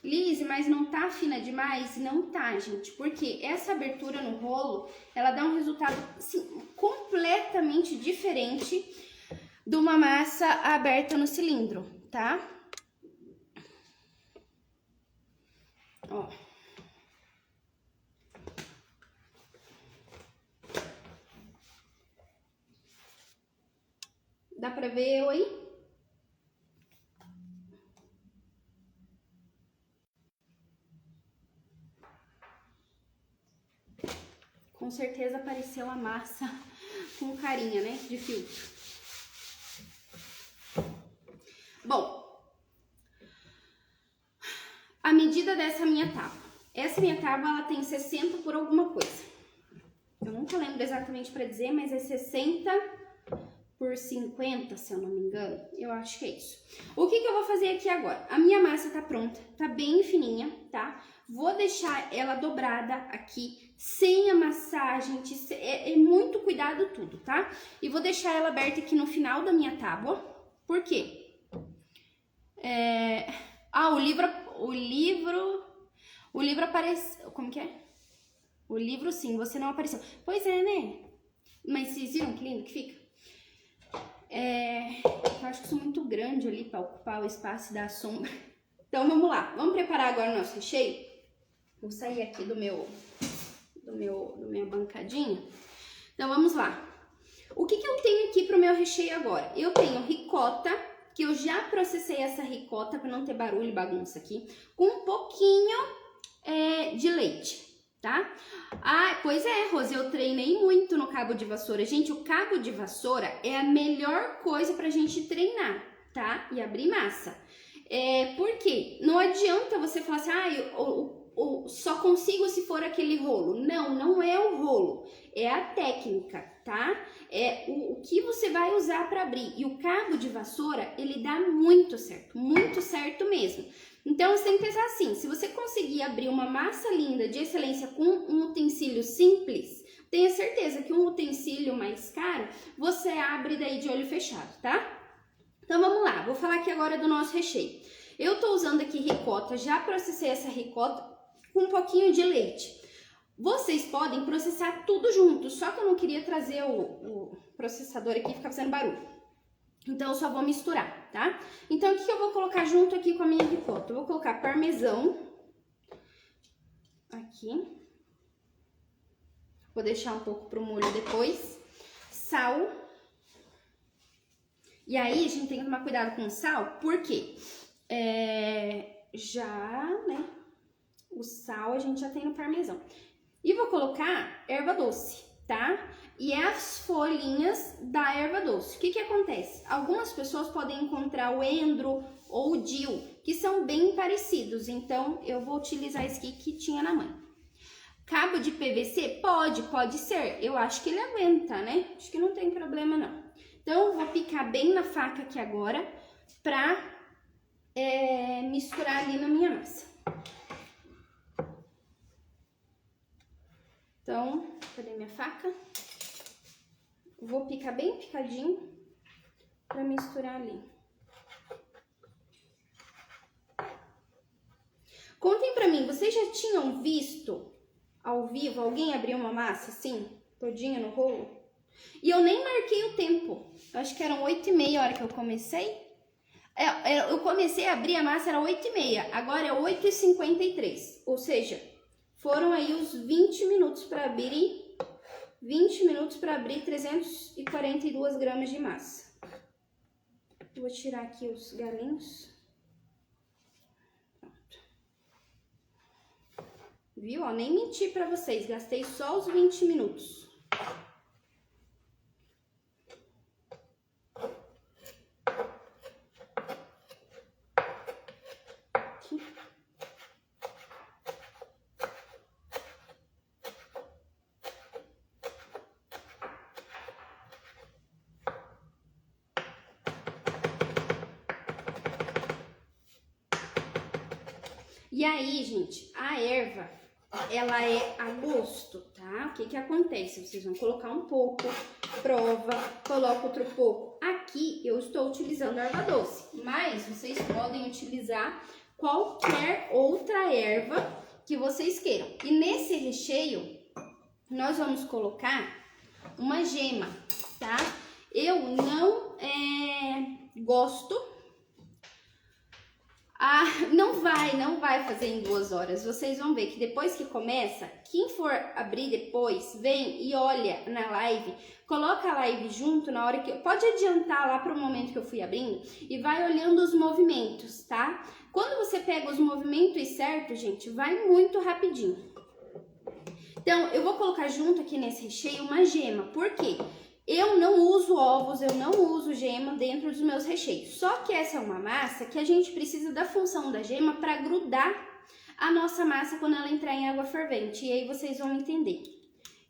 Lise, mas não tá fina demais? Não tá, gente, porque essa abertura no rolo, ela dá um resultado assim, completamente diferente de uma massa aberta no cilindro, tá? Ó. Dá pra ver eu aí? Com certeza apareceu a massa com carinha, né, de filtro. Bom, medida dessa minha tábua. Essa minha tábua, ela tem 60 por alguma coisa. Eu nunca lembro exatamente para dizer, mas é 60 por 50, se eu não me engano. Eu acho que é isso. O que eu vou fazer aqui agora? A minha massa tá pronta, tá bem fininha, tá? Vou deixar ela dobrada aqui, sem amassar, gente. É muito cuidado tudo, tá? E vou deixar ela aberta aqui no final da minha tábua. Por quê? O livro apareceu. Como que é? O livro sim, você não apareceu. Pois é, né? Mas vocês viram que lindo que fica? Eu acho que sou muito grande ali para ocupar o espaço da sombra. Então vamos lá, vamos preparar agora o nosso recheio. Vou sair aqui da minha bancadinha. Então vamos lá. O que eu tenho aqui para o meu recheio agora? Eu tenho ricota, que eu já processei essa ricota para não ter barulho e bagunça aqui, com um pouquinho de leite, tá? Ah, pois é, Rose, eu treinei muito no cabo de vassoura. Gente, o cabo de vassoura é a melhor coisa pra gente treinar, tá? E abrir massa. Por quê? Não adianta você falar assim, só consigo se for aquele rolo. Não, não é o rolo, é a técnica, tá? É o que você vai usar para abrir. E o cabo de vassoura, ele dá muito certo mesmo. Então, você tem que pensar assim, se você conseguir abrir uma massa linda de excelência com um utensílio simples, tenha certeza que um utensílio mais caro, você abre daí de olho fechado, tá? Então, vamos lá, vou falar aqui agora do nosso recheio. Eu tô usando aqui ricota, já processei essa ricota com um pouquinho de leite. Vocês podem processar tudo junto, só que eu não queria trazer o processador aqui e ficar fazendo barulho. Então, eu só vou misturar, tá? Então, o que eu vou colocar junto aqui com a minha ricota? Eu vou colocar parmesão. Aqui. Vou deixar um pouco pro molho depois. Sal. E aí, a gente tem que tomar cuidado com o sal, porque o sal a gente já tem no parmesão. E vou colocar erva doce, tá? E as folhinhas da erva doce. O que acontece? Algumas pessoas podem encontrar o endro ou o dill, que são bem parecidos. Então, eu vou utilizar esse aqui que tinha na mãe. Cabo de PVC? Pode ser. Eu acho que ele aguenta, né? Acho que não tem problema, não. Então, eu vou picar bem na faca aqui agora pra misturar ali na minha massa. Então, cadê minha faca? Vou picar bem picadinho pra misturar ali. Contem pra mim, vocês já tinham visto ao vivo alguém abrir uma massa assim, todinha no rolo? E eu nem marquei o tempo. Eu acho que eram 8h30 a hora que eu comecei. Eu comecei a abrir a massa, era 8h30. Agora é 8h53. Ou seja, foram aí os 20 minutos para abrir. 20 minutos para abrir 342 gramas de massa. Vou tirar aqui os galinhos. Pronto. Viu? Ó, nem menti para vocês, gastei só os 20 minutos. E aí, gente, a erva, ela é a gosto, tá? O que acontece? Vocês vão colocar um pouco, prova, coloca outro pouco. Aqui eu estou utilizando a erva doce, mas vocês podem utilizar qualquer outra erva que vocês queiram. E nesse recheio, nós vamos colocar uma gema, tá? Eu não gosto... não vai fazer em 2 horas. Vocês vão ver que depois que começa, quem for abrir depois, vem e olha na live, coloca a live junto na hora que... Pode adiantar lá para o momento que eu fui abrindo e vai olhando os movimentos, tá? Quando você pega os movimentos certos, gente, vai muito rapidinho. Então, eu vou colocar junto aqui nesse recheio uma gema. Por quê? Eu não uso ovos, eu não uso gema dentro dos meus recheios. Só que essa é uma massa que a gente precisa da função da gema para grudar a nossa massa quando ela entrar em água fervente. E aí vocês vão entender.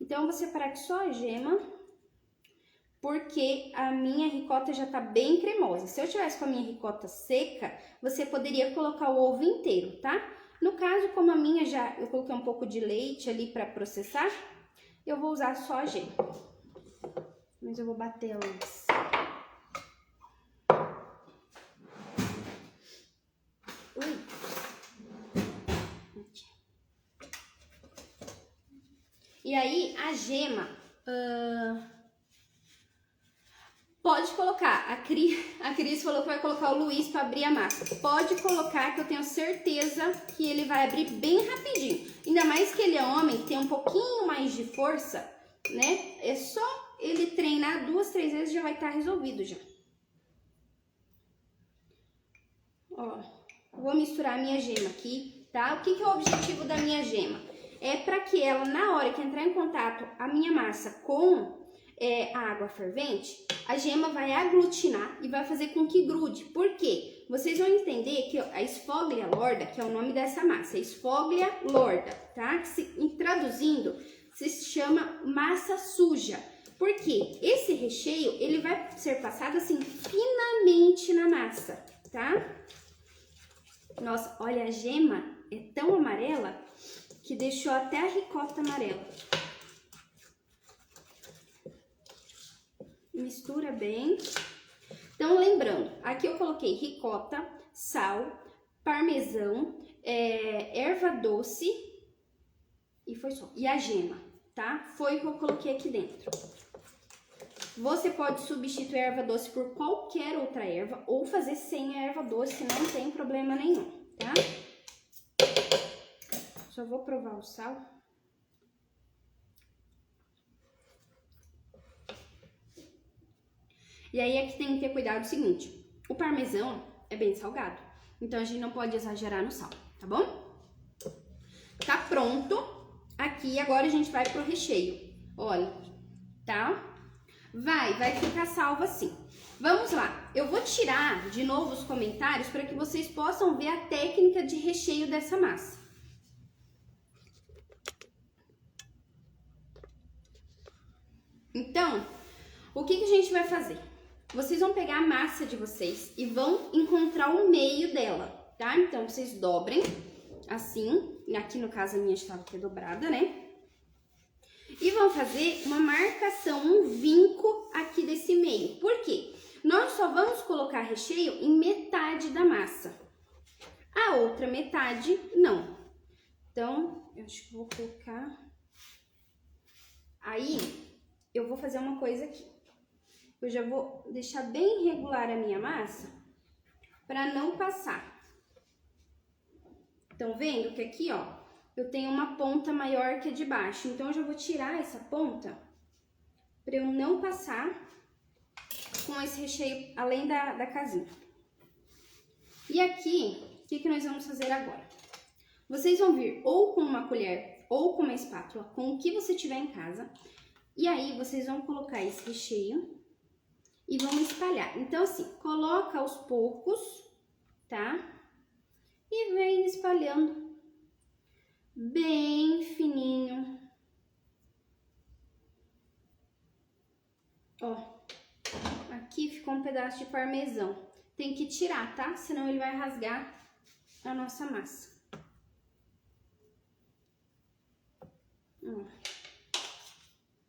Então, eu vou separar aqui só a gema, porque a minha ricota já tá bem cremosa. Se eu tivesse com a minha ricota seca, você poderia colocar o ovo inteiro, tá? No caso, como a minha eu coloquei um pouco de leite ali para processar, eu vou usar só a gema. Mas eu vou bater ela antes. E aí, a gema, pode colocar. A Cris falou que vai colocar o Luiz para abrir a massa. Pode colocar, que eu tenho certeza que ele vai abrir bem rapidinho. Ainda mais que ele é homem, tem um pouquinho mais de força, né? É só ele treinar 2, 3 vezes, já vai estar resolvido já. Ó, vou misturar a minha gema aqui, tá? O que é o objetivo da minha gema? É para que ela, na hora que entrar em contato a minha massa com a água fervente, a gema vai aglutinar e vai fazer com que grude. Por quê? Vocês vão entender que a esfoglia lorda, que é o nome dessa massa, esfoglia lorda, tá? Que traduzindo, se chama massa suja. Por quê? Esse recheio, ele vai ser passado assim, finamente na massa, tá? Nossa, olha, a gema é tão amarela que deixou até a ricota amarela. Mistura bem. Então, lembrando, aqui eu coloquei ricota, sal, parmesão, erva doce e foi só. E a gema, tá? Foi o que eu coloquei aqui dentro. Você pode substituir a erva doce por qualquer outra erva ou fazer sem a erva doce, não tem problema nenhum, tá? Só vou provar o sal. E aí é que tem que ter cuidado o seguinte, o parmesão é bem salgado, então a gente não pode exagerar no sal, tá bom? Tá pronto. Aqui agora a gente vai pro recheio. Olha, tá? Vai ficar salvo assim. Vamos lá, eu vou tirar de novo os comentários para que vocês possam ver a técnica de recheio dessa massa. Então, o que a gente vai fazer? Vocês vão pegar a massa de vocês e vão encontrar o meio dela, tá? Então, vocês dobrem assim, aqui no caso a minha estava aqui dobrada, né? E vão fazer uma marcação, um vinco aqui desse meio. Por quê? Nós só vamos colocar recheio em metade da massa. A outra metade, não. Então, eu acho que vou colocar... Aí, eu vou fazer uma coisa aqui. Eu já vou deixar bem regular a minha massa para não passar. Estão vendo que aqui, ó, eu tenho uma ponta maior que a de baixo. Então, eu já vou tirar essa ponta para eu não passar com esse recheio além da casinha. E aqui, o que nós vamos fazer agora? Vocês vão vir ou com uma colher ou com uma espátula, com o que você tiver em casa. E aí, vocês vão colocar esse recheio e vão espalhar. Então, assim, coloca aos poucos, tá? E vem espalhando bem fininho. Ó, aqui ficou um pedaço de parmesão. Tem que tirar, tá? Senão ele vai rasgar a nossa massa. Ó,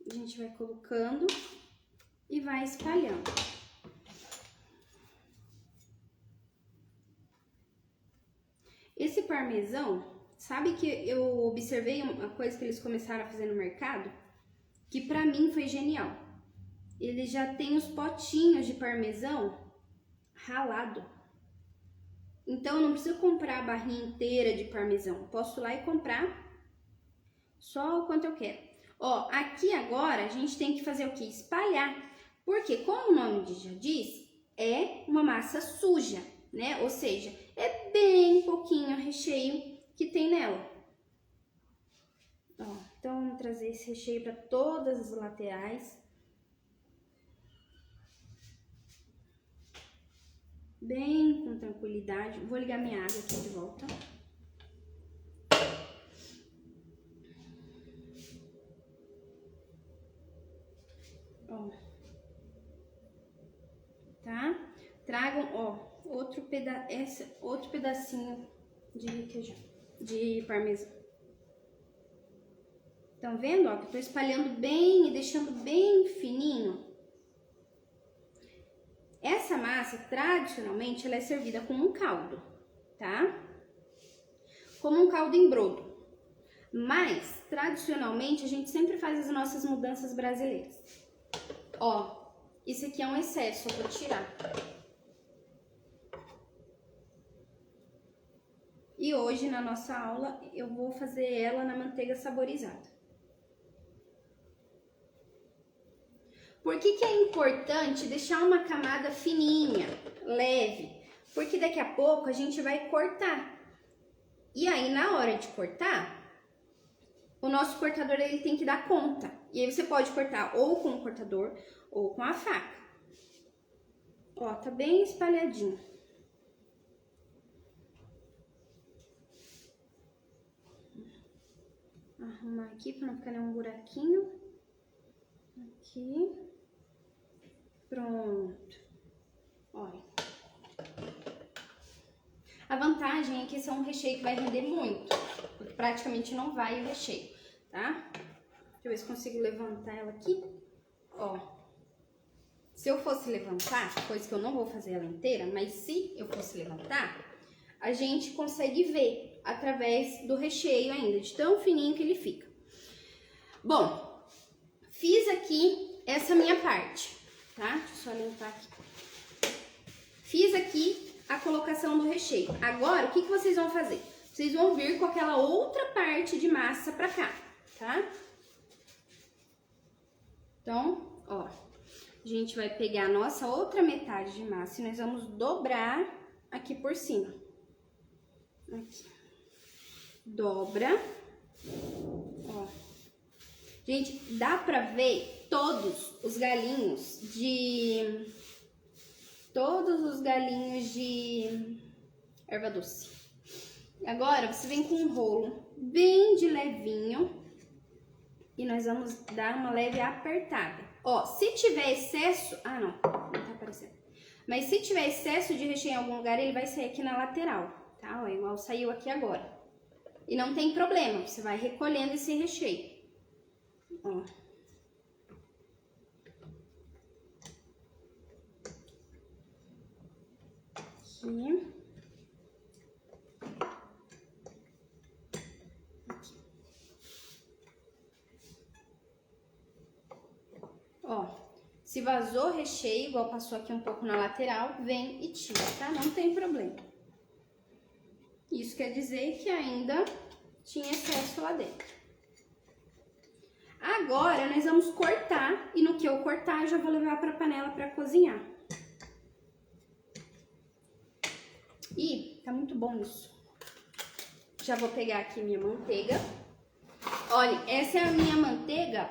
a gente vai colocando e vai espalhando. Esse parmesão, sabe que eu observei uma coisa que eles começaram a fazer no mercado? Que pra mim foi genial. Ele já tem os potinhos de parmesão ralado. Então, eu não preciso comprar a barrinha inteira de parmesão. Posso ir lá e comprar só o quanto eu quero. Ó, aqui agora a gente tem que fazer o quê? Espalhar. Porque, como o nome já diz, é uma massa suja, né? Ou seja, é bem pouquinho recheio que tem nela. Ó, então, vamos trazer esse recheio para todas as laterais. Bem com tranquilidade. Vou ligar minha água aqui de volta. ó, outro pedacinho de requeijão, de parmesão. Estão vendo, ó, que eu tô espalhando bem e deixando bem fininho. Essa massa, tradicionalmente, ela é servida com um caldo, tá? Como um caldo em brodo. Mas, tradicionalmente, a gente sempre faz as nossas mudanças brasileiras. Ó, isso aqui é um excesso, eu vou tirar. E hoje, na nossa aula, eu vou fazer ela na manteiga saborizada. Por que que é importante deixar uma camada fininha, leve? Porque daqui a pouco a gente vai cortar. E aí, na hora de cortar, o nosso cortador ele tem que dar conta. E aí você pode cortar ou com o cortador ou com a faca. Ó, tá bem espalhadinho. Arrumar aqui para não ficar nenhum buraquinho. Aqui. Pronto. Olha. A vantagem é que esse é um recheio que vai render muito, porque praticamente não vai o recheio, tá? Deixa eu ver se consigo levantar ela aqui. Ó. Se eu fosse levantar, coisa que eu não vou fazer ela inteira, mas se eu fosse levantar, a gente consegue ver através do recheio ainda, de tão fininho que ele fica. Bom, fiz aqui essa minha parte, tá? Deixa eu só limpar aqui. Fiz aqui a colocação do recheio. Agora, o que que vocês vão fazer? Vocês vão vir com aquela outra parte de massa pra cá, tá? Então, ó, a gente vai pegar a nossa outra metade de massa e nós vamos dobrar aqui por cima. Aqui. Dobra. Ó. Gente, dá pra ver todos os galinhos de erva doce. Agora, você vem com um rolo bem de levinho e nós vamos dar uma leve apertada. Ó, se tiver excesso... Ah, não tá aparecendo. Mas se tiver excesso de recheio em algum lugar, ele vai sair aqui na lateral, tá? Ó, igual saiu aqui agora. E não tem problema, você vai recolhendo esse recheio. Ó. Aqui. Ó, se vazou o recheio, igual passou aqui um pouco na lateral, vem e tira, tá? Não tem problema. Isso quer dizer que ainda tinha excesso lá dentro. Agora, nós vamos cortar, e no que eu cortar, eu já vou levar pra panela pra cozinhar. Ih, tá muito bom isso. Já vou pegar aqui minha manteiga. Olha, essa é a minha manteiga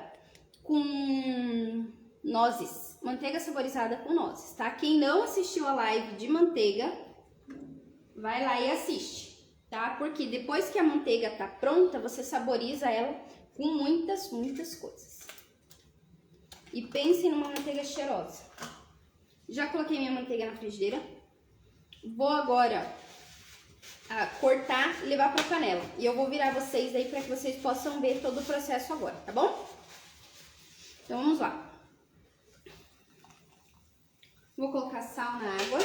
com nozes. Manteiga saborizada com nozes, tá? Quem não assistiu a live de manteiga, vai lá e assiste, tá? Porque depois que a manteiga tá pronta, você saboriza ela com muitas coisas. E pensem numa manteiga cheirosa. Já coloquei minha manteiga na frigideira. Vou agora cortar e levar para a panela. E eu vou virar vocês aí para que vocês possam ver todo o processo agora, tá bom? Então vamos lá. Vou colocar sal na água.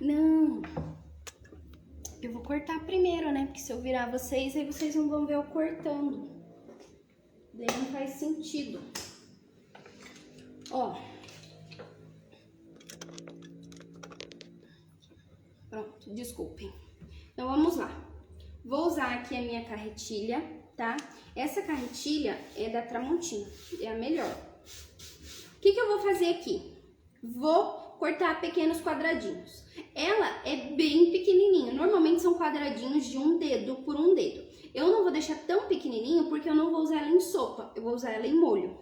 Não, eu vou cortar primeiro, né? Porque se eu virar vocês, aí vocês não vão ver eu cortando. Daí não faz sentido. Ó. Pronto, desculpem. Então vamos lá. Vou usar aqui a minha carretilha, tá? Essa carretilha é da Tramontina, é a melhor. O que que eu vou fazer aqui? Vou cortar pequenos quadradinhos. Ela é bem pequenininha, normalmente são quadradinhos de 1 dedo por 1 dedo. Eu não vou deixar tão pequenininho porque eu não vou usar ela em sopa, eu vou usar ela em molho.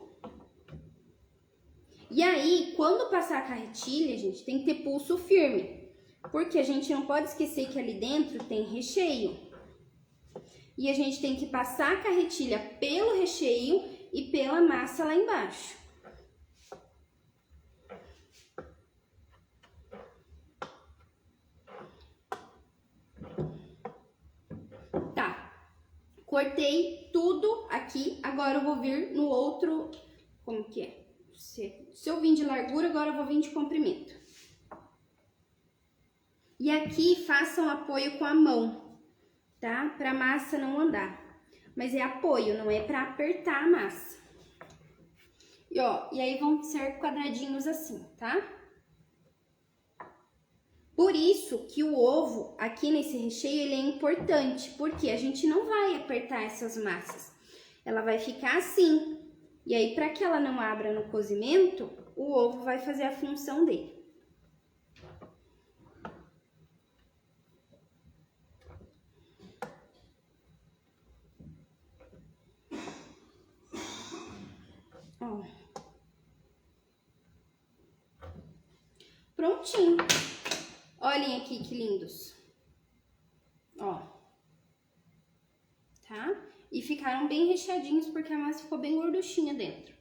E aí, quando passar a carretilha, gente, tem que ter pulso firme, porque a gente não pode esquecer que ali dentro tem recheio. E a gente tem que passar a carretilha pelo recheio e pela massa lá embaixo. Tá, cortei tudo aqui, agora eu vou vir no outro, como que é? Se eu vim de largura, agora eu vou vir de comprimento. E aqui façam apoio com a mão, tá? Pra massa não andar. Mas é apoio, não é pra apertar a massa. E ó, e aí vão ser quadradinhos assim, tá? Por isso que o ovo aqui nesse recheio ele é importante, porque a gente não vai apertar essas massas. Ela vai ficar assim. E aí, para que ela não abra no cozimento, o ovo vai fazer a função dele. Ó. Prontinho. Olhem aqui que lindos. Ó. Tá? E ficaram bem recheadinhos porque a massa ficou bem gorduchinha dentro.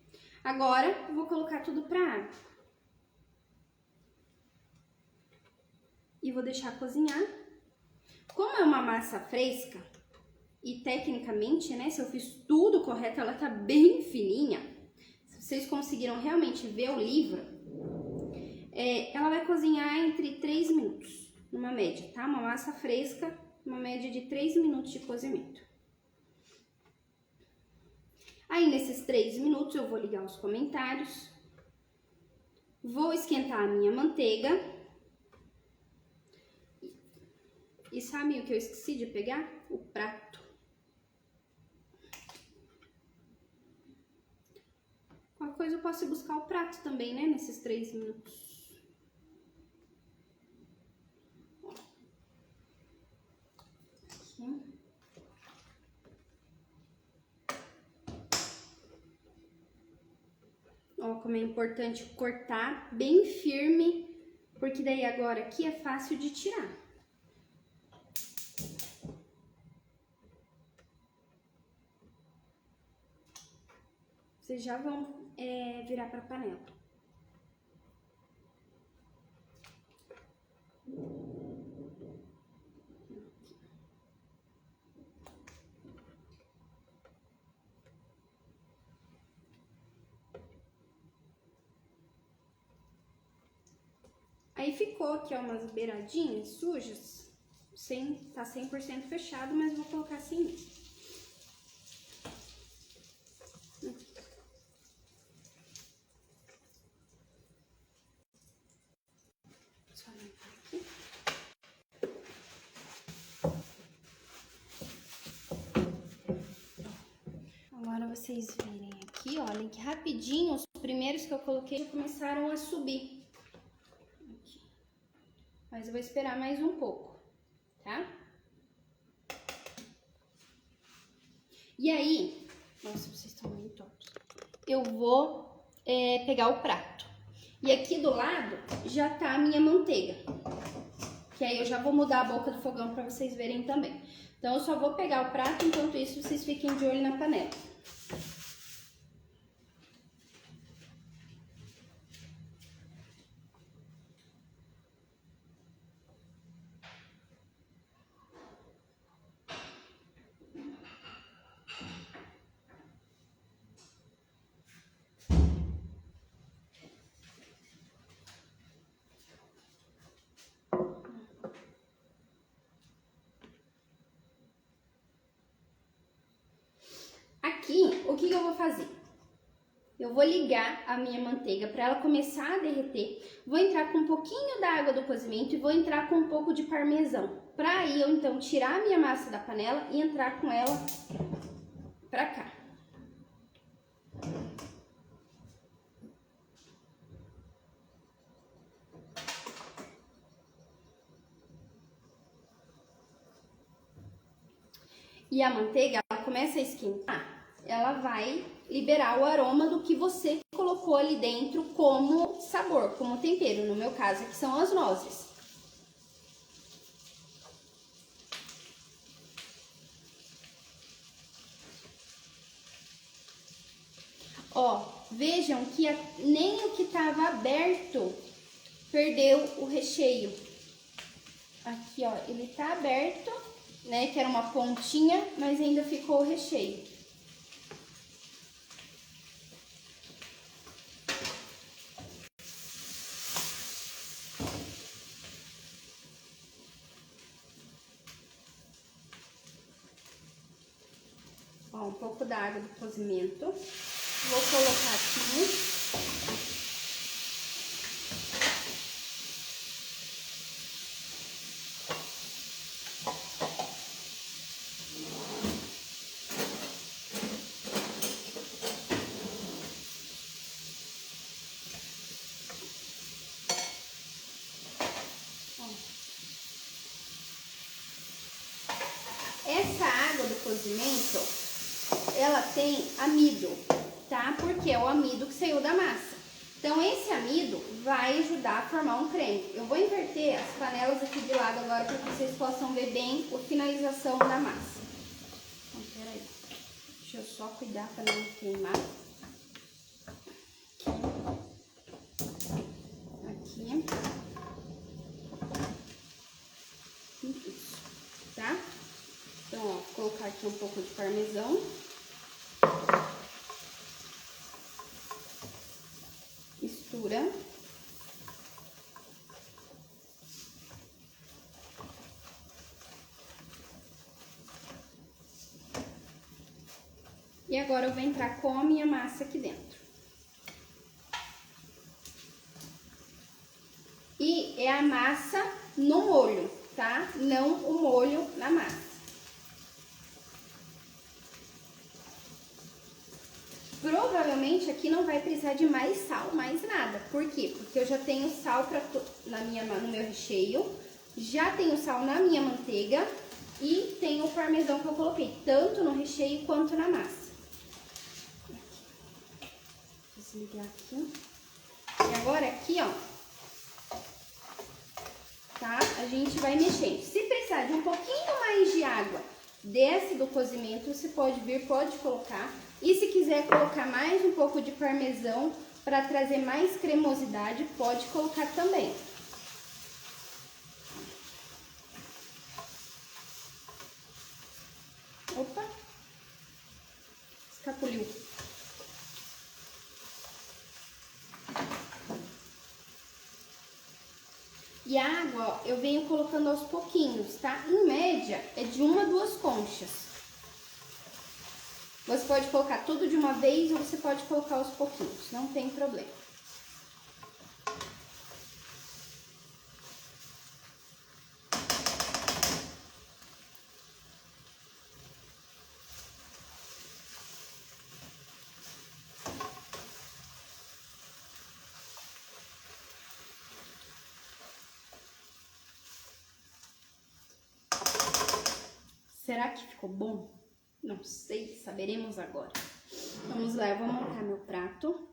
Agora, eu vou colocar tudo pra água. E vou deixar cozinhar. Como é uma massa fresca, e tecnicamente, né, se eu fiz tudo correto, ela tá bem fininha. Se vocês conseguiram realmente ver o livro, ela vai cozinhar entre 3 minutos, numa média, tá? Uma massa fresca, uma média de 3 minutos de cozimento. Aí, nesses 3 minutos, eu vou ligar os comentários, vou esquentar a minha manteiga. E sabe o que eu esqueci de pegar? O prato. Qualquer coisa eu posso ir buscar o prato também, né? Nesses 3 minutos. Aqui. Ó, como é importante cortar bem firme, porque daí agora aqui é fácil de tirar. Vocês já vão virar para a panela. Aí ficou aqui, ó, umas beiradinhas sujas, tá 100% fechado, mas vou colocar assim mesmo. Só limpar aqui. Agora vocês virem aqui, olhem que rapidinho os primeiros que eu coloquei já começaram a subir. Aqui. Mas eu vou esperar mais um pouco, tá? E aí, nossa, vocês estão muito tortos. Eu vou pegar o prato. E aqui do lado já tá a minha manteiga. Que aí eu já vou mudar a boca do fogão pra vocês verem também. Então eu só vou pegar o prato, enquanto isso vocês fiquem de olho na panela. Aqui, o que eu vou fazer? Eu vou ligar a minha manteiga para ela começar a derreter. Vou entrar com um pouquinho da água do cozimento e vou entrar com um pouco de parmesão. Para aí eu então tirar a minha massa da panela e entrar com ela para cá. e a manteiga ela começa a esquentar, ela vai liberar o aroma do que você colocou ali dentro como sabor, como tempero. No meu caso aqui são as nozes. Ó, vejam que nem o que estava aberto perdeu o recheio. Aqui, ó, ele tá aberto, né, que era uma pontinha, mas ainda ficou o recheio. Ó, um pouco da água do cozimento. Vou colocar aqui. Essa água do cozimento, ela tem amido, tá? Porque é o amido que saiu da massa. Então, esse amido vai ajudar a formar um creme. Eu vou inverter as panelas aqui de lado agora para que vocês possam ver bem a finalização da massa. Então, peraí. Deixa eu só cuidar para não queimar. Aqui. Isso, tá? Então, ó, vou colocar aqui um pouco de parmesão. Mistura. E agora eu vou entrar com a minha massa aqui dentro. E é a massa no molho, tá? Não o molho na massa. Provavelmente aqui não vai precisar de mais sal, mais nada. Por quê? Porque eu já tenho sal no meu recheio, já tenho sal na minha manteiga e tenho o parmesão que eu coloquei, tanto no recheio quanto na massa. Vou desligar aqui. E agora aqui, ó, tá? A gente vai mexendo. Se precisar de um pouquinho mais de água desse do cozimento, você pode vir, pode colocar. E se quiser colocar mais um pouco de parmesão para trazer mais cremosidade, pode colocar também. Opa! Escapuliu. E a água, ó, eu venho colocando aos pouquinhos, tá? Em média, é de 1 a 2 conchas. Você pode colocar tudo de uma vez ou você pode colocar aos pouquinhos, não tem problema. Será que ficou bom? Não sei, saberemos agora. Vamos lá, eu vou montar meu prato.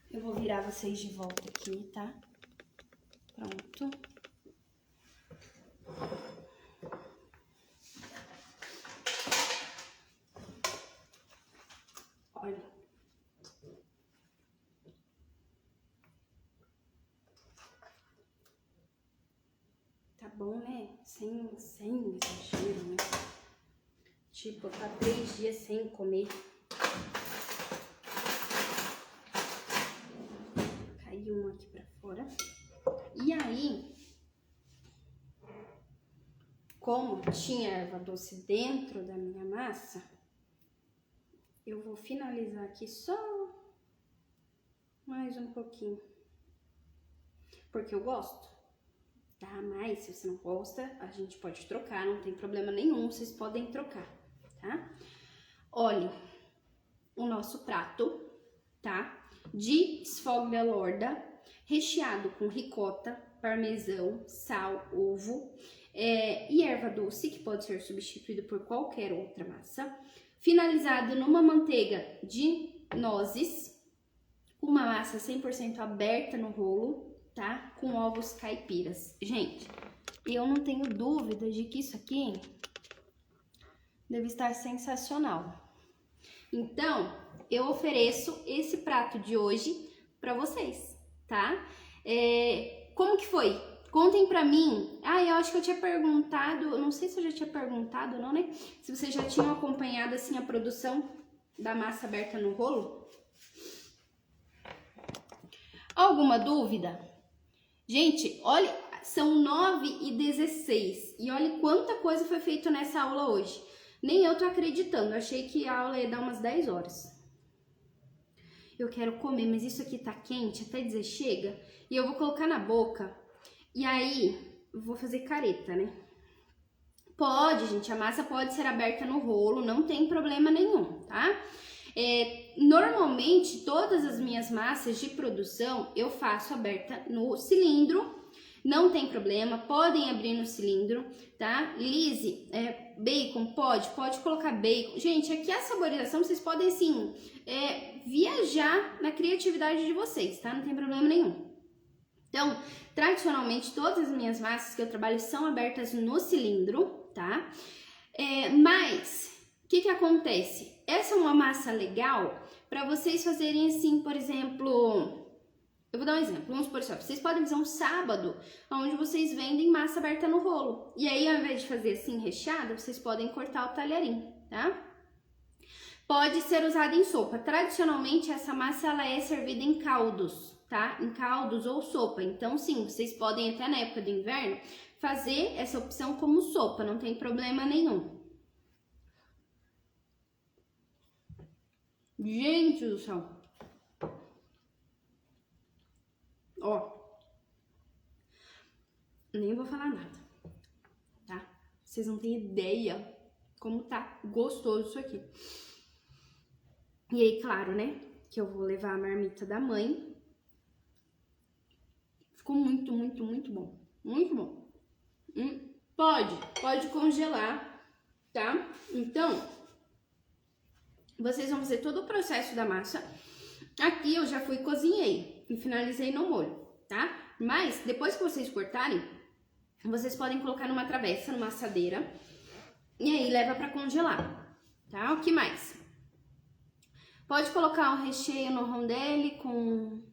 Eu vou virar vocês de volta aqui, tá? Pronto. Olha. Tá bom, né? Sem exagero, né? Tipo, tá 3 dias sem comer. Caiu um aqui pra fora. E aí, como tinha erva doce dentro da minha massa, eu vou finalizar aqui só mais um pouquinho. Porque eu gosto, tá? Mas se você não gosta, a gente pode trocar, não tem problema nenhum, vocês podem trocar, tá? Olha, o nosso prato, tá? De sfoglia lorda, recheado com ricota, parmesão, sal, ovo. e erva doce, que pode ser substituído por qualquer outra massa. Finalizado numa manteiga de nozes, uma massa 100% aberta no rolo, tá? Com ovos caipiras. Gente, eu não tenho dúvida de que isso aqui deve estar sensacional. Então, eu ofereço esse prato de hoje para vocês, tá? Como que foi? Contem pra mim. Eu acho que eu tinha perguntado, não sei se eu já tinha perguntado ou não, né? Se vocês já tinham acompanhado, assim, a produção da massa aberta no rolo. Alguma dúvida? Gente, olha, são 9h16 e olha quanta coisa foi feita nessa aula hoje. Nem eu tô acreditando, eu achei que a aula ia dar umas 10 horas. Eu quero comer, mas isso aqui tá quente até dizer chega. E eu vou colocar na boca. E aí, vou fazer careta, né? Pode, gente, a massa pode ser aberta no rolo, não tem problema nenhum, tá? Normalmente, todas as minhas massas de produção, eu faço aberta no cilindro. Não tem problema, podem abrir no cilindro, tá? Lise, bacon, pode colocar bacon. Gente, aqui a saborização, vocês podem, assim, viajar na criatividade de vocês, tá? Não tem problema nenhum. Então, tradicionalmente, todas as minhas massas que eu trabalho são abertas no cilindro, tá? Mas, o que acontece? Essa é uma massa legal para vocês fazerem, assim, por exemplo... Eu vou dar um exemplo, vamos supor assim, vocês podem fazer um sábado onde vocês vendem massa aberta no rolo. E aí, ao invés de fazer assim recheada, vocês podem cortar o talharim, tá? Pode ser usada em sopa. Tradicionalmente, essa massa ela é servida em caldos, tá? Em caldos ou sopa. Então, sim, vocês podem até na época do inverno fazer essa opção como sopa, não tem problema nenhum. Gente do céu! Ó, nem vou falar nada, tá? Vocês não têm ideia como tá gostoso isso aqui. E aí, claro, né, que eu vou levar a marmita da mãe. Ficou muito, muito, muito bom. Muito bom. Pode congelar, tá? Então, vocês vão fazer todo o processo da massa. Aqui eu já fui e cozinhei e finalizei no molho, tá? Mas, depois que vocês cortarem, vocês podem colocar numa travessa, numa assadeira, e aí leva pra congelar, tá? O que mais? Pode colocar o recheio no rondelli com...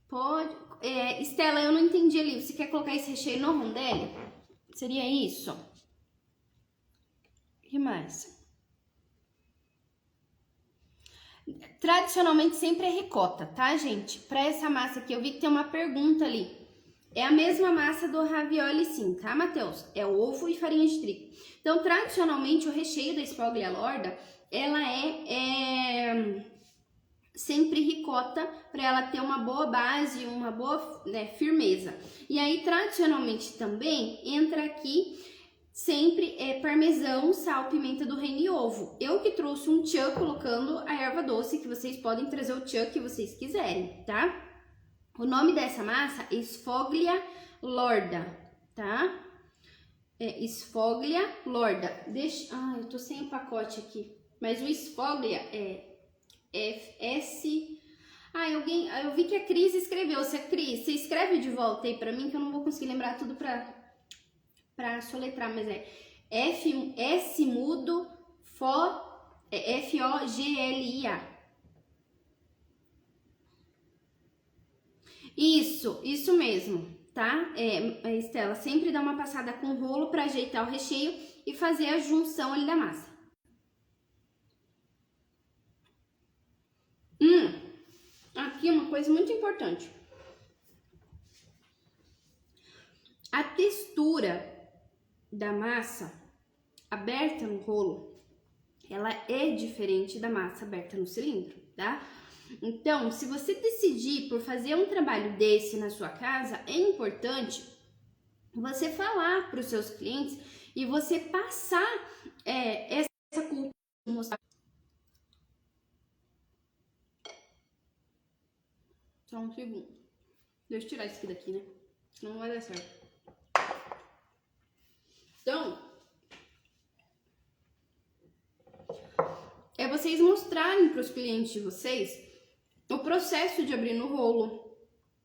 Pode... Estela, eu não entendi ali, você quer colocar esse recheio no rondelli? Seria isso? O que mais? Tradicionalmente sempre é ricota, tá, gente? Pra essa massa aqui, eu vi que tem uma pergunta ali. É a mesma massa do ravioli sim, tá, Matheus? É ovo e farinha de trigo. Então, tradicionalmente, o recheio da Sfoglia Lorda, ela é sempre ricota para ela ter uma boa base, uma boa firmeza. E aí, tradicionalmente também, entra aqui sempre parmesão, sal, pimenta do reino e ovo. Eu que trouxe um tchan colocando a erva doce, que vocês podem trazer o tchan que vocês quiserem, tá? O nome dessa massa é Sfoglia Lorda, tá? Sfoglia Lorda. Eu tô sem o pacote aqui. Mas o Sfoglia é FS... eu vi que a Cris escreveu. Cris, você escreve de volta aí pra mim, que eu não vou conseguir lembrar tudo pra soletrar, mas S mudo, Foglia. Isso mesmo, tá? Estela, sempre dá uma passada com o rolo pra ajeitar o recheio e fazer a junção ali da massa. Aqui uma coisa muito importante. A textura da massa aberta no rolo, ela é diferente da massa aberta no cilindro, tá? Então, se você decidir por fazer um trabalho desse na sua casa, é importante você falar para os seus clientes e você passar essa cultura, mostrar. Só um segundo. Deixa eu tirar isso aqui daqui, né? Senão não vai dar certo. Então, é vocês mostrarem para os clientes de vocês o processo de abrir no rolo,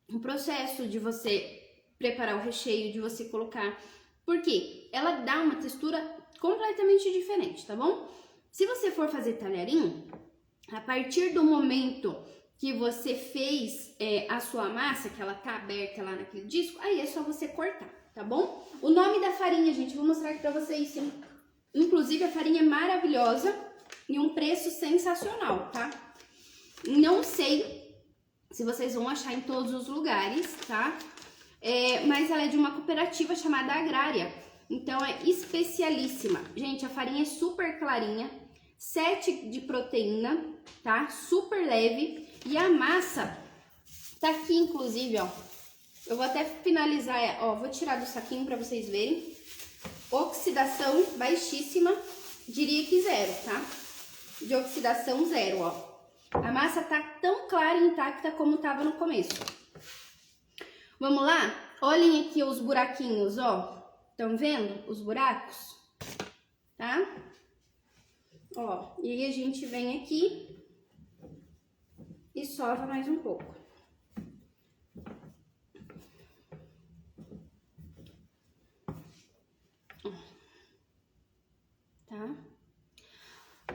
o processo de você preparar o recheio, de você colocar, porque ela dá uma textura completamente diferente, tá bom? Se você for fazer talharim, a partir do momento que você fez a sua massa, que ela tá aberta lá naquele disco, aí é só você cortar, tá bom? O nome da farinha, gente, vou mostrar aqui pra vocês, sim. Inclusive a farinha é maravilhosa e um preço sensacional, tá? Não sei se vocês vão achar em todos os lugares, tá? Mas ela é de uma cooperativa chamada Agrária, então é especialíssima. Gente, a farinha é super clarinha, 7 de proteína, tá? Super leve. E a massa tá aqui, inclusive, ó. Eu vou até finalizar, ó, vou tirar do saquinho pra vocês verem. Oxidação baixíssima, diria que zero, tá? De oxidação zero, ó. A massa tá tão clara e intacta como tava no começo. Vamos lá? Olhem aqui os buraquinhos, ó. Estão vendo os buracos? Tá? Ó, e aí a gente vem aqui e sova mais um pouco. Tá?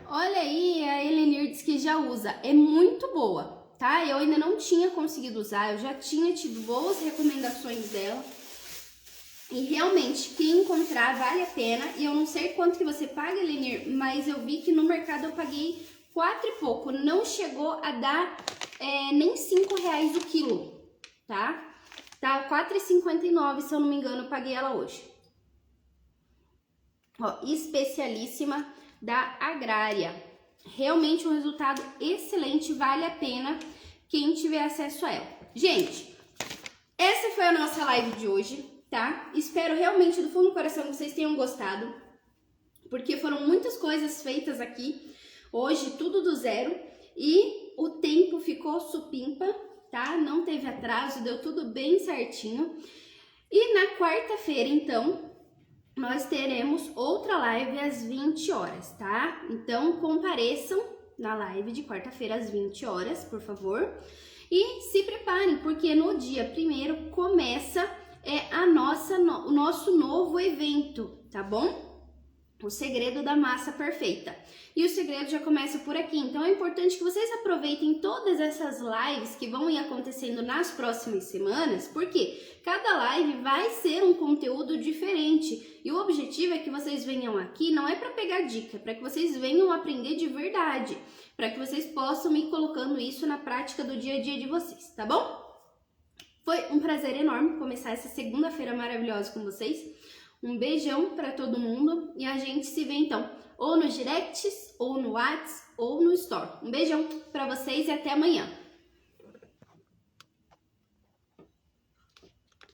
Olha aí, a Elenir diz que já usa. É muito boa, tá? Eu ainda não tinha conseguido usar, eu já tinha tido boas recomendações dela. E realmente, quem encontrar vale a pena. E eu não sei quanto que você paga, Elenir, mas eu vi que no mercado eu paguei 4 e pouco. Não chegou a dar nem 5 reais o quilo, tá? Tá R$4,59, se eu não me engano, eu paguei ela hoje. Ó, especialíssima da Agrária. Realmente um resultado excelente, vale a pena quem tiver acesso a ela. Gente, essa foi a nossa live de hoje, tá? Espero realmente do fundo do coração que vocês tenham gostado, porque foram muitas coisas feitas aqui hoje, tudo do zero, e o tempo ficou supimpa, tá? Não teve atraso, deu tudo bem certinho. E na quarta-feira, então, nós teremos outra live às 20 horas, tá? Então, compareçam na live de quarta-feira às 20 horas, por favor. E se preparem, porque no dia 1º começa o nosso novo evento, tá bom? O segredo da massa perfeita. E o segredo já começa por aqui. Então é importante que vocês aproveitem todas essas lives que vão ir acontecendo nas próximas semanas, porque cada live vai ser um conteúdo diferente. E o objetivo é que vocês venham aqui, não é para pegar dica, é para que vocês venham aprender de verdade, para que vocês possam ir colocando isso na prática do dia a dia de vocês, tá bom? Foi um prazer enorme começar essa segunda-feira maravilhosa com vocês. Um beijão para todo mundo e a gente se vê então ou nos directs, ou no WhatsApp, ou no Store. Um beijão para vocês e até amanhã.